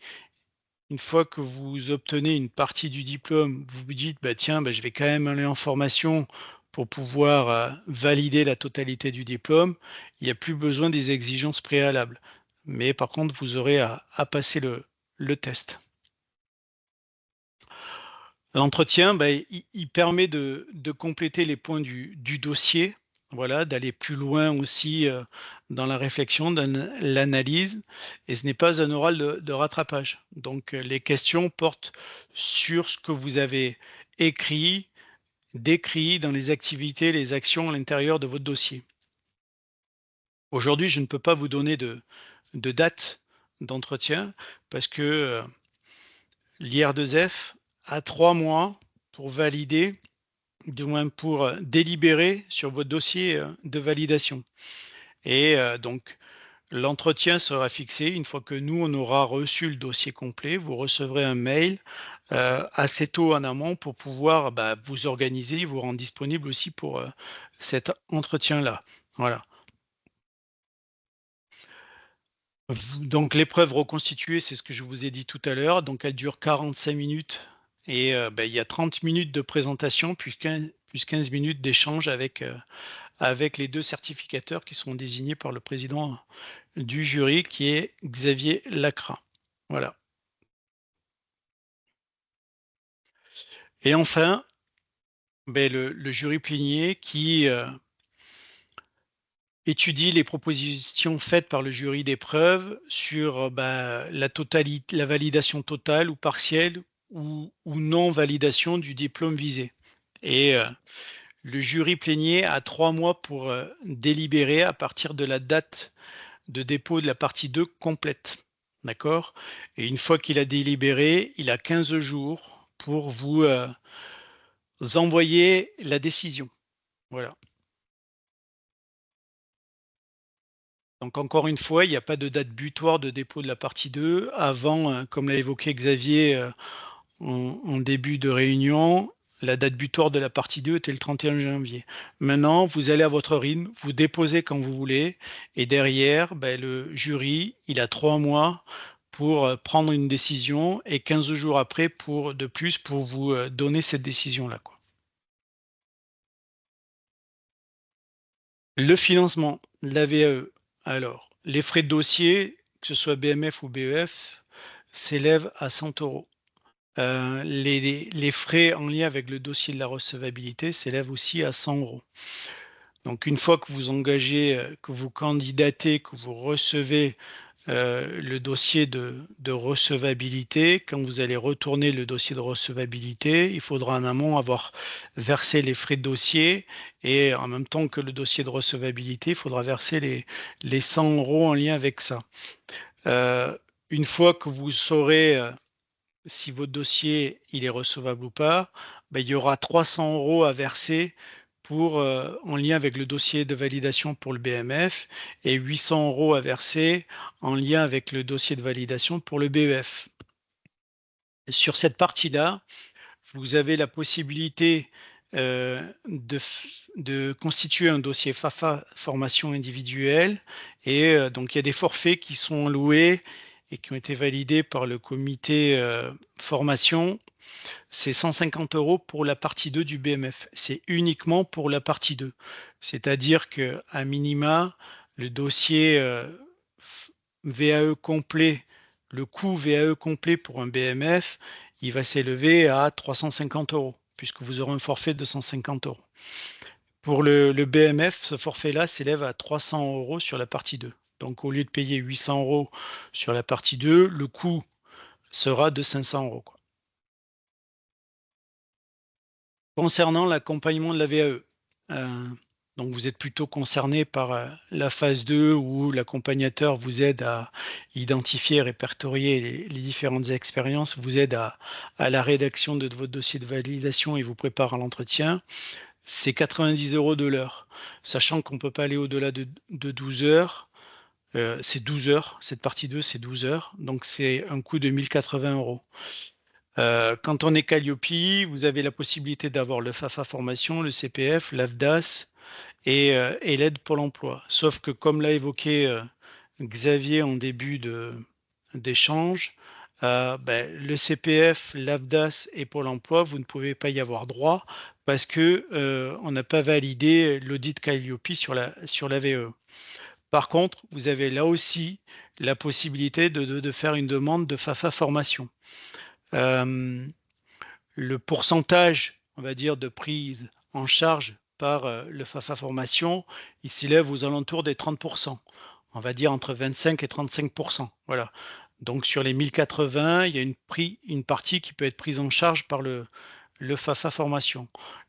une fois que vous obtenez une partie du diplôme, vous vous dites, je vais quand même aller en formation pour pouvoir valider la totalité du diplôme, il n'y a plus besoin des exigences préalables. mais par contre, vous aurez à passer le test. L'entretien, il permet de compléter les points du dossier, voilà, d'aller plus loin aussi dans la réflexion, dans l'analyse, et ce n'est pas un oral de rattrapage. Donc, les questions portent sur ce que vous avez écrit, décrit dans les activités, les actions à l'intérieur de votre dossier. Aujourd'hui, je ne peux pas vous donner de date d'entretien parce que l'IR2F a 3 mois pour valider, du moins pour délibérer sur votre dossier de validation. Et donc, l'entretien sera fixé une fois que nous, on aura reçu le dossier complet. Vous recevrez un mail assez tôt en amont pour pouvoir vous organiser, vous rendre disponible aussi pour cet entretien-là. Voilà. Donc l'épreuve reconstituée, c'est ce que je vous ai dit tout à l'heure. Donc elle dure 45 minutes et il y a 30 minutes de présentation plus 15 minutes d'échange avec les 2 certificateurs qui seront désignés par le président du jury qui est Xavier Lacrat. Voilà. Et enfin, le jury plénier qui étudie les propositions faites par le jury d'épreuve sur la validation totale ou partielle ou non validation du diplôme visé. Et le jury plénier a 3 mois pour délibérer à partir de la date de dépôt de la partie 2 complète. D'accord? Et une fois qu'il a délibéré, il a 15 jours pour vous envoyer la décision. Voilà. Donc encore une fois, il n'y a pas de date butoir de dépôt de la partie 2 avant, comme l'a évoqué Xavier en début de réunion, la date butoir de la partie 2 était le 31 janvier. Maintenant, vous allez à votre rythme, vous déposez quand vous voulez, et derrière, le jury, il a 3 mois pour prendre une décision et 15 jours après de plus pour vous donner cette décision-là, quoi. Le financement, la VAE. Alors, les frais de dossier, que ce soit BMF ou BEF, s'élèvent à 100 euros. Les frais en lien avec le dossier de la recevabilité s'élèvent aussi à 100 euros. Donc, une fois que vous engagez, que vous candidatez, que vous recevez le dossier de recevabilité, quand vous allez retourner le dossier de recevabilité, il faudra en amont avoir versé les frais de dossier et en même temps que le dossier de recevabilité, il faudra verser les 100 euros en lien avec ça. Une fois que vous saurez si votre dossier il est recevable ou pas, il y aura 300 euros à verser en lien avec le dossier de validation pour le BMF et 800 euros à verser en lien avec le dossier de validation pour le BEF. Sur cette partie-là, vous avez la possibilité de constituer un dossier FAFA formation individuelle et donc il y a des forfaits qui sont alloués et qui ont été validés par le comité formation. C'est 150 euros pour la partie 2 du BMF. C'est uniquement pour la partie 2. C'est-à-dire qu'à minima, le dossier VAE complet, le coût VAE complet pour un BMF, il va s'élever à 350 euros, puisque vous aurez un forfait de 150 euros. Pour le BMF, ce forfait-là s'élève à 300 euros sur la partie 2. Donc, au lieu de payer 800 euros sur la partie 2, le coût sera de 500 euros. Concernant l'accompagnement de la VAE, donc vous êtes plutôt concerné par la phase 2 où l'accompagnateur vous aide à identifier et répertorier les différentes expériences, vous aide à la rédaction de votre dossier de validation et vous prépare à l'entretien. C'est 90 euros de l'heure, sachant qu'on ne peut pas aller au-delà de 12 heures. C'est 12 heures, cette partie 2, c'est 12 heures, donc c'est un coût de 1080 euros. Quand on est Calliope, vous avez la possibilité d'avoir le FAFA formation, le CPF, l'AFDAS et l'aide pour l'emploi. Sauf que, comme l'a évoqué Xavier en début d'échange, le CPF, l'AFDAS et Pôle emploi, vous ne pouvez pas y avoir droit parce qu'on n'a pas validé l'audit Calliope sur la VE. Par contre, vous avez là aussi la possibilité de faire une demande de FAFA formation. Le pourcentage, on va dire, de prise en charge par le FAFA formation, il s'élève aux alentours des 30%. On va dire entre 25 et 35%. Voilà. Donc sur les 1080, il y a une partie qui peut être prise en charge par le FAFA formation.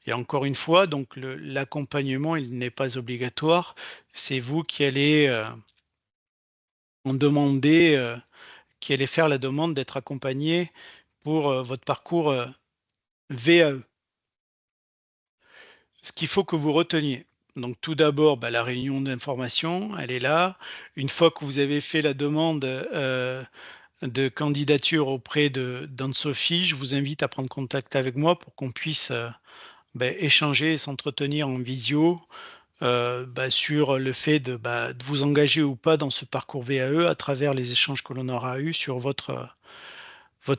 Et encore une fois, donc l'accompagnement, il n'est pas obligatoire. C'est vous qui allez en demander, qui allez faire la demande d'être accompagné pour votre parcours VAE. Ce qu'il faut que vous reteniez. Donc tout d'abord, la réunion d'information, elle est là. Une fois que vous avez fait la demande de candidature auprès d'Anne-Sophie, je vous invite à prendre contact avec moi pour qu'on puisse échanger et s'entretenir en visio sur le fait de vous engager ou pas dans ce parcours VAE à travers les échanges que l'on aura eu sur votre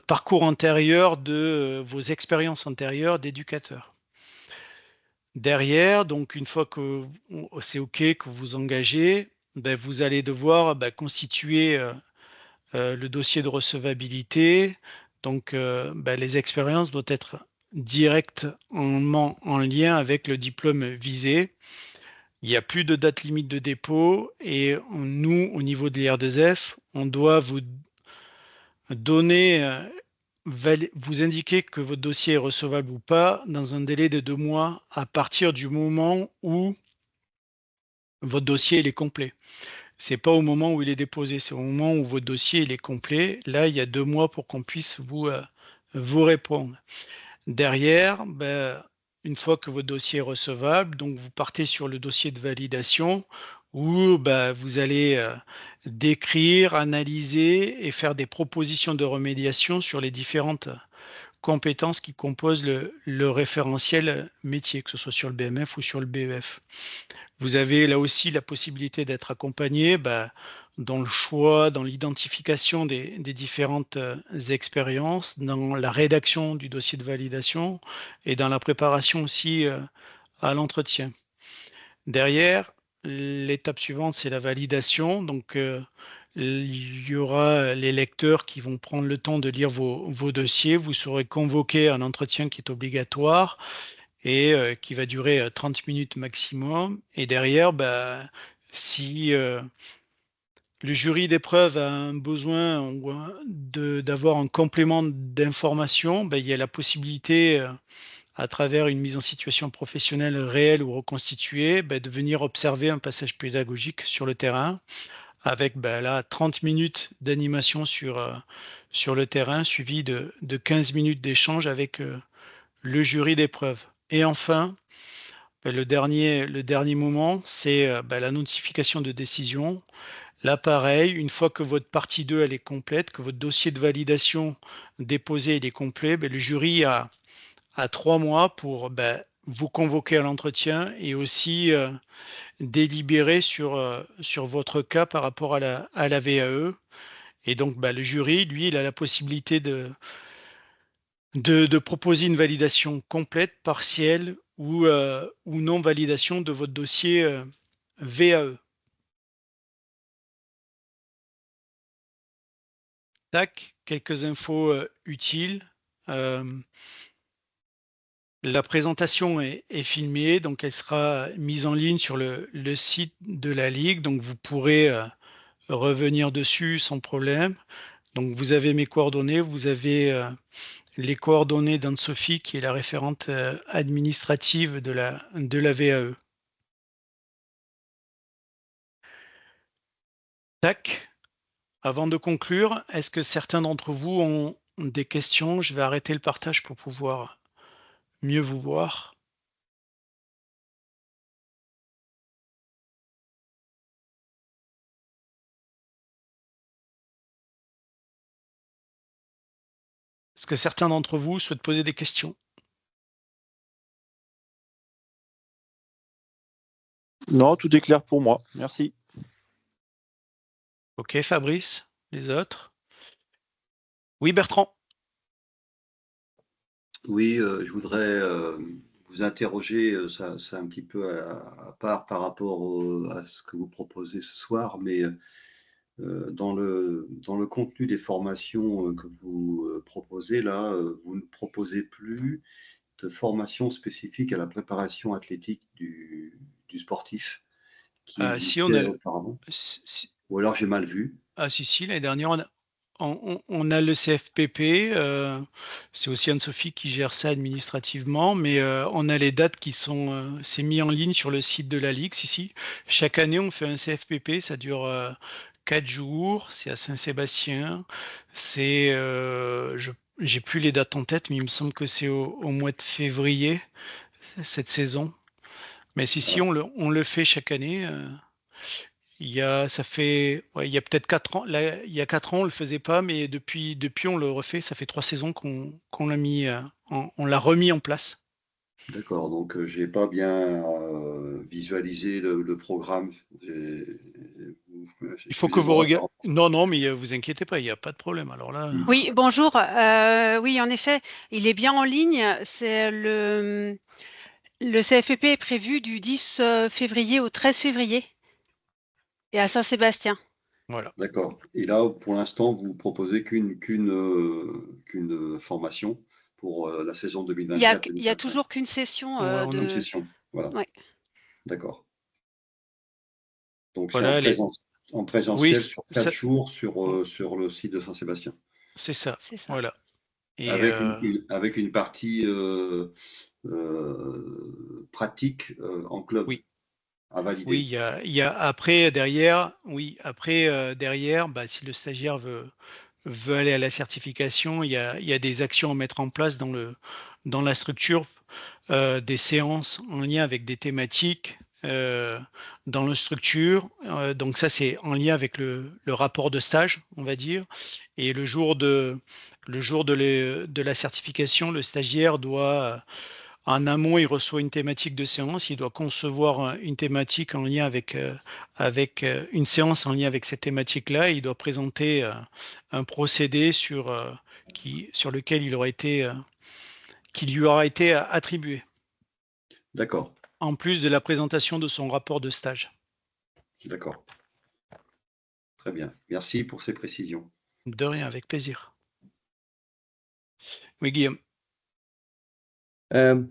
parcours antérieur, vos expériences antérieures d'éducateur. Derrière, donc une fois que c'est OK, que vous vous engagez, vous allez devoir constituer le dossier de recevabilité. Donc les expériences doivent être directement en lien avec le diplôme visé. Il n'y a plus de date limite de dépôt et nous, au niveau de l'IR2F, on doit vous donner, vous indiquer que votre dossier est recevable ou pas dans un délai de 2 mois à partir du moment où votre dossier il est complet. C'est pas au moment où il est déposé, c'est au moment où votre dossier il est complet. Là, il y a 2 mois pour qu'on puisse vous répondre. Derrière, une fois que votre dossier est recevable, donc vous partez sur le dossier de validation où vous allez décrire, analyser et faire des propositions de remédiation sur les différentes compétences qui composent le référentiel métier, que ce soit sur le BMF ou sur le BEF. Vous avez là aussi la possibilité d'être accompagné dans le choix, dans l'identification des différentes expériences, dans la rédaction du dossier de validation et dans la préparation aussi à l'entretien. Derrière, l'étape suivante, c'est la validation. Donc, il y aura les lecteurs qui vont prendre le temps de lire vos dossiers. Vous serez convoqué à un entretien qui est obligatoire et qui va durer 30 minutes maximum. Et derrière, si le jury d'épreuve a un besoin d'avoir un complément d'information, il y a la possibilité, à travers une mise en situation professionnelle réelle ou reconstituée, de venir observer un passage pédagogique sur le terrain avec 30 minutes d'animation sur le terrain, suivi de 15 minutes d'échange avec le jury d'épreuve. Et enfin, le dernier moment, c'est la notification de décision. Là, pareil, une fois que votre partie 2 elle est complète, que votre dossier de validation déposé il est complet, le jury a 3 mois pour vous convoquer à l'entretien et aussi délibérer sur votre cas par rapport à la VAE. Et donc, le jury, lui, il a la possibilité de proposer une validation complète, partielle ou non validation de votre dossier VAE. Tac, quelques infos utiles. La présentation est filmée, donc elle sera mise en ligne sur le site de la Ligue, donc vous pourrez revenir dessus sans problème. Donc vous avez mes coordonnées, vous avez les coordonnées d'Anne-Sophie qui est la référente administrative de la VAE. Tac. Avant de conclure, est-ce que certains d'entre vous ont des questions? Je vais arrêter le partage pour pouvoir mieux vous voir. Est-ce que certains d'entre vous souhaitent poser des questions? Non, tout est clair pour moi. Merci. Ok, Fabrice, les autres? Oui, Bertrand. Oui, je voudrais vous vous interroger, c'est un petit peu à part par rapport à ce que vous proposez ce soir, mais dans le contenu des formations que vous proposez là, vous ne proposez plus de formation spécifique à la préparation athlétique du sportif qui Si on a existait le auparavant. si Ou alors j'ai mal vu. si, l'année dernière, on a le CFPP, c'est aussi Anne-Sophie qui gère ça administrativement, mais on a les dates qui sont, c'est mis en ligne sur le site de la ligue. Si. Chaque année, on fait un CFPP, ça dure 4 jours, c'est à Saint-Sébastien. C'est, j'ai plus les dates en tête, mais il me semble que c'est au mois de février, cette saison. Mais si, on le fait chaque année. Ça fait, ouais, il y a peut-être 4 ans. Là, il y a 4 ans, on le faisait pas, mais depuis, on le refait. Ça fait 3 saisons qu'on l'a mis, on l'a remis en place. D'accord, donc j'ai pas bien visualisé le programme. Il faut que vous Excusez-moi. regardiez. Non, mais vous inquiétez pas, il n'y a pas de problème. Alors là, Oui, bonjour. Oui, en effet, il est bien en ligne. C'est le CFPP est prévu du 10 février au 13 février et à Saint-Sébastien. voilà. D'accord. Et là, pour l'instant, vous proposez qu'une formation pour la saison 2024. Il y a toujours qu'une session Ouais, on a- Une session. Voilà. Ouais. D'accord. Donc Voilà, c'est en présentiel Oui, sur 4 jours sur le site de Saint-Sébastien. c'est ça. C'est ça. Voilà. Et Avec une partie pratique en club oui. à valider. Oui, il y a après derrière, si le stagiaire veut aller à la certification, il y a des actions à mettre en place dans la structure, des séances en lien avec des thématiques dans la structure. Donc ça, c'est en lien avec le rapport de stage, on va dire. Et le jour de la certification, le stagiaire doit, en amont, il reçoit une thématique de séance, il doit concevoir une thématique en lien avec une séance en lien avec cette thématique-là, et il doit présenter un procédé sur lequel qui lui aura été attribué, D'accord. en plus de la présentation de son rapport de stage. D'accord. Très bien. Merci pour ces précisions. De rien, avec plaisir. Oui, Guillaume.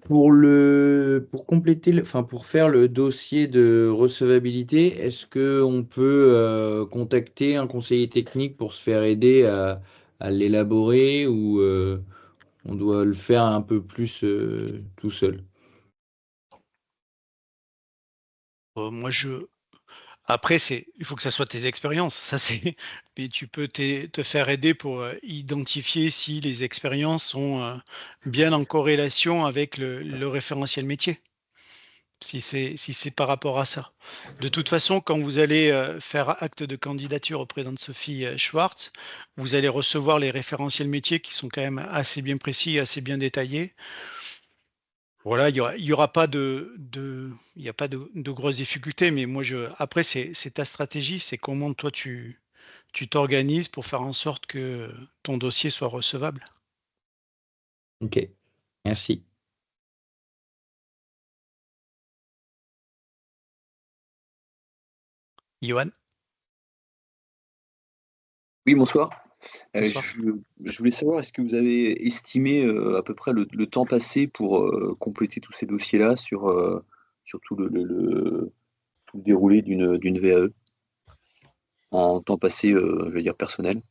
Pour compléter, pour faire le dossier de recevabilité, est-ce qu'on peut contacter un conseiller technique pour se faire aider à l'élaborer, ou on doit le faire un peu plus tout seul? Après, il faut que ça soit tes expériences, ça c'est. Mais tu peux te faire aider pour identifier si les expériences sont bien en corrélation avec le référentiel métier. Si c'est par rapport à ça. De toute façon, quand vous allez faire acte de candidature auprès d'Anne-Sophie Schwartz, vous allez recevoir les référentiels métiers qui sont quand même assez bien précis et assez bien détaillés. Voilà, il y aura pas il y a pas de grosses difficultés, mais moi après c'est ta stratégie, c'est comment toi tu t'organises pour faire en sorte que ton dossier soit recevable. Ok, merci. Johan, Oui, bonsoir. bonsoir. Je voulais savoir, est-ce que vous avez estimé à peu près le temps passé pour compléter tous ces dossiers-là sur tout tout le déroulé d'une VAE en temps passé, je veux dire personnel?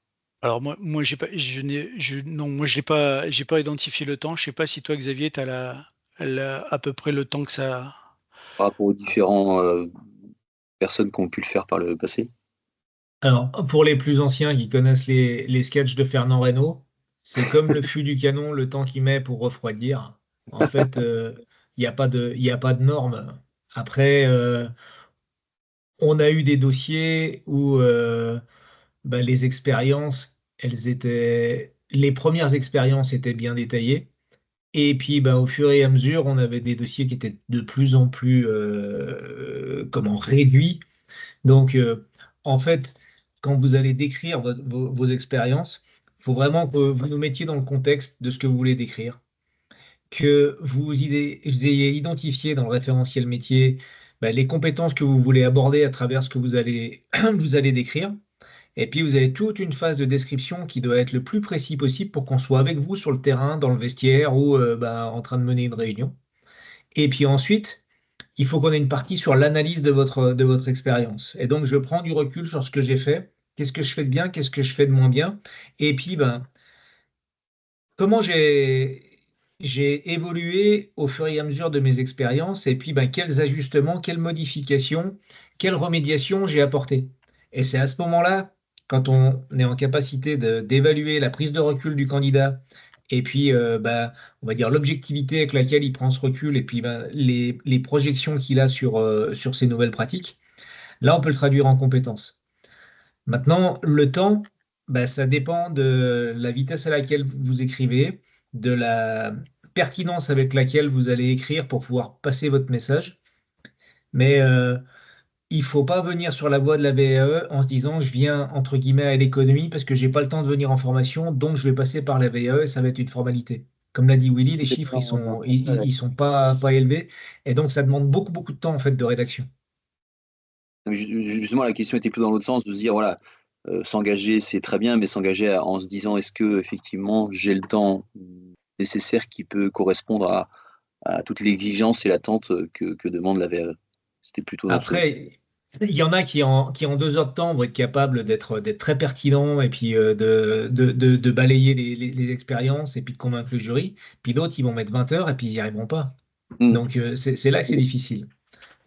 Alors moi j'ai pas, non, moi j'ai pas identifié le temps. Je sais pas si toi Xavier, tu as à peu près le temps que ça. Par rapport aux différents personnes qui ont pu le faire par le passé? Alors, pour les plus anciens qui connaissent les sketchs de Fernand Reynaud, c'est comme le fût du canon, le temps qu'il met pour refroidir. En fait, il n'y a pas il a pas de norme. Après, on a eu des dossiers où les expériences, les premières expériences étaient bien détaillées. Et puis, au fur et à mesure, on avait des dossiers qui étaient de plus en plus, réduits. Donc, en fait, quand vous allez décrire vos expériences, il faut vraiment que vous nous mettiez dans le contexte de ce que vous voulez décrire. que vous ayez identifié dans le référentiel métier les compétences que vous voulez aborder à travers ce que vous allez, vous allez décrire. Et puis, vous avez toute une phase de description qui doit être le plus précis possible pour qu'on soit avec vous sur le terrain, dans le vestiaire ou en train de mener une réunion. Et puis ensuite, il faut qu'on ait une partie sur l'analyse de votre expérience. Et donc, je prends du recul sur ce que j'ai fait, qu'est-ce que je fais de bien, qu'est-ce que je fais de moins bien. Et puis, comment j'ai évolué au fur et à mesure de mes expériences et puis quels ajustements, quelles modifications, quelles remédiations j'ai apportées. Et c'est à ce moment-là, quand on est en capacité d'évaluer la prise de recul du candidat et puis on va dire l'objectivité avec laquelle il prend ce recul et puis les projections qu'il a sur ces nouvelles pratiques, là on peut le traduire en compétences. Maintenant, le temps, ça dépend de la vitesse à laquelle vous écrivez, de la pertinence avec laquelle vous allez écrire pour pouvoir passer votre message. Mais il ne faut pas venir sur la voie de la VAE en se disant je viens entre guillemets à l'économie parce que j'ai pas le temps de venir en formation, donc je vais passer par la VAE et ça va être une formalité. Comme l'a dit Willy, les chiffres ils sont pas élevés et donc ça demande beaucoup de temps en fait de rédaction. Justement, la question était plus dans l'autre sens, de se dire, voilà, s'engager, c'est très bien, mais s'engager en se disant, est-ce que effectivement j'ai le temps nécessaire qui peut correspondre à toute l'exigence et l'attente que demande la VAE? C'était plutôt dans ce sens. Après, il y en a qui en 2 heures de temps vont être capables d'être très pertinents et puis de balayer les expériences et puis de convaincre le jury. Puis d'autres, ils vont mettre 20 heures et puis ils n'y arriveront pas. Donc c'est là que c'est difficile.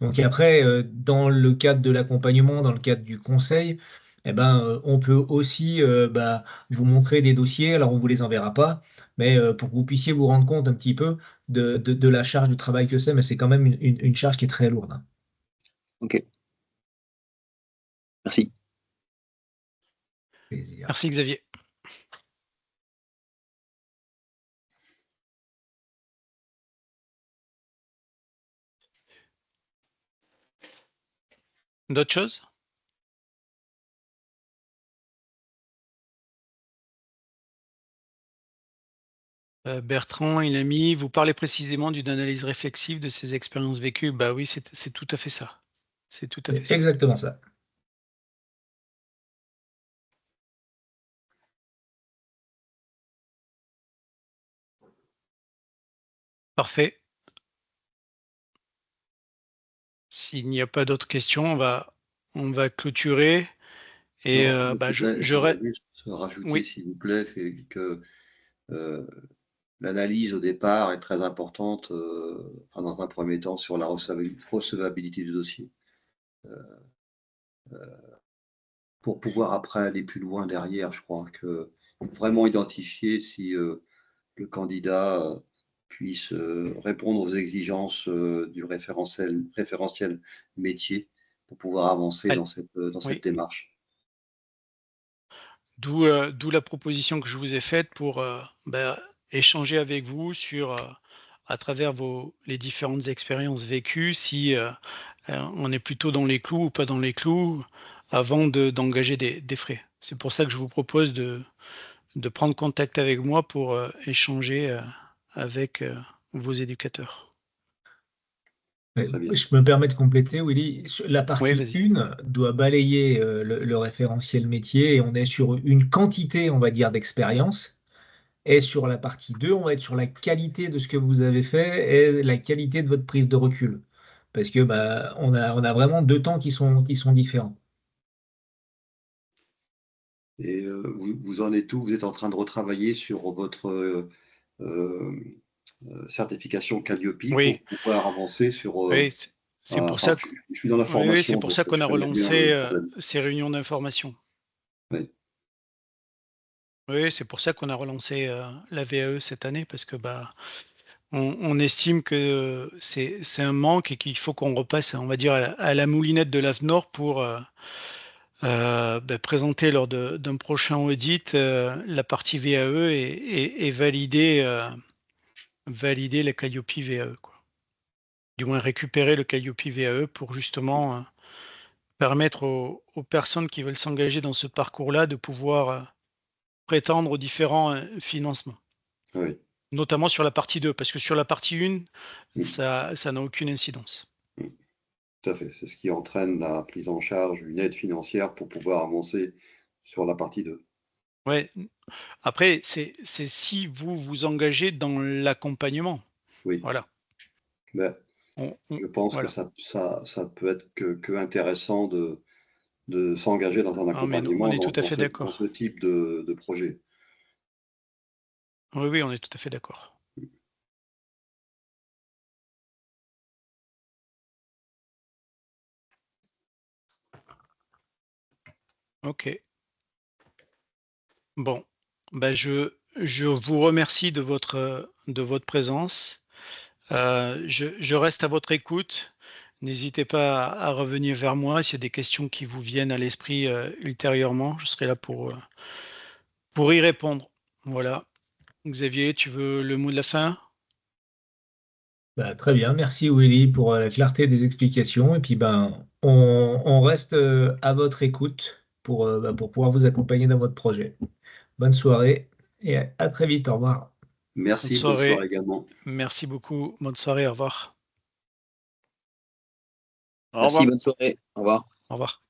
Donc après, dans le cadre de l'accompagnement, dans le cadre du conseil, on peut aussi vous montrer des dossiers. Alors, on ne vous les enverra pas, mais pour que vous puissiez vous rendre compte un petit peu de la charge du travail que c'est. Mais c'est quand même une charge qui est très lourde. Hein. Ok. Merci. Plaisir. Merci Xavier. D'autres choses? Bertrand, il a mis, vous parlez précisément d'une analyse réflexive de ces expériences vécues. Bah oui, c'est tout à fait ça. C'est tout à fait ça. Exactement ça. Parfait. S'il n'y a pas d'autres questions, on va clôturer. Et j'aurais juste rajouter, Oui. s'il vous plaît, que l'analyse au départ est très importante, dans un premier temps, sur la recevabilité du dossier. Pour pouvoir après aller plus loin derrière, je crois que vraiment identifier si le candidat puisse répondre aux exigences du référentiel métier pour pouvoir avancer dans cette démarche. D'où la proposition que je vous ai faite pour échanger avec vous sur, à travers les différentes expériences vécues, si on est plutôt dans les clous ou pas dans les clous avant d'engager des frais. C'est pour ça que je vous propose de prendre contact avec moi pour échanger avec vos éducateurs. Je me permets de compléter, Willy. La partie 1 doit balayer le référentiel métier et on est sur une quantité, on va dire, d'expérience. Et sur la partie 2, on va être sur la qualité de ce que vous avez fait et la qualité de votre prise de recul. Parce que on a vraiment 2 temps qui sont différents. Et vous en êtes où? Vous êtes en train de retravailler sur votre certification Calliope pour pouvoir avancer sur. Oui, c'est pour ça que je suis dans la formation. Oui, c'est pour ça qu'on a relancé ces réunions d'information. Oui. Oui, c'est pour ça qu'on a relancé la VAE cette année, parce que on estime que c'est un manque et qu'il faut qu'on repasse, on va dire, à la moulinette de l'AFNOR pour présenter lors d'un prochain audit la partie VAE et valider la Calliope VAE, quoi. Du moins récupérer le Calliope VAE pour justement permettre aux personnes qui veulent s'engager dans ce parcours-là de pouvoir prétendre aux différents financements. Oui. Notamment sur la partie 2, parce que sur la partie 1, ça n'a aucune incidence. Tout à fait. C'est ce qui entraîne la prise en charge, une aide financière pour pouvoir avancer sur la partie 2. Ouais. Après, c'est si vous vous engagez dans l'accompagnement. Oui. Voilà. Ben, je pense voilà. que ça peut être que intéressant de s'engager dans un accompagnement on est tout à fait d'accord. dans ce type de projet. Oui, on est tout à fait d'accord. OK. Bon, ben je vous remercie de votre présence. Je reste à votre écoute. N'hésitez pas à revenir vers moi s'il y a des questions qui vous viennent à l'esprit, ultérieurement. Je serai là pour y répondre. Voilà. Xavier, tu veux le mot de la fin? Bah, très bien, merci Willy pour la clarté des explications. Et puis on reste à votre écoute pour pouvoir vous accompagner dans votre projet. Bonne soirée et à très vite. Au revoir. Merci, bonne soirée également. Merci beaucoup. Bonne soirée, au revoir. Merci, bonne soirée. Au revoir. Au revoir.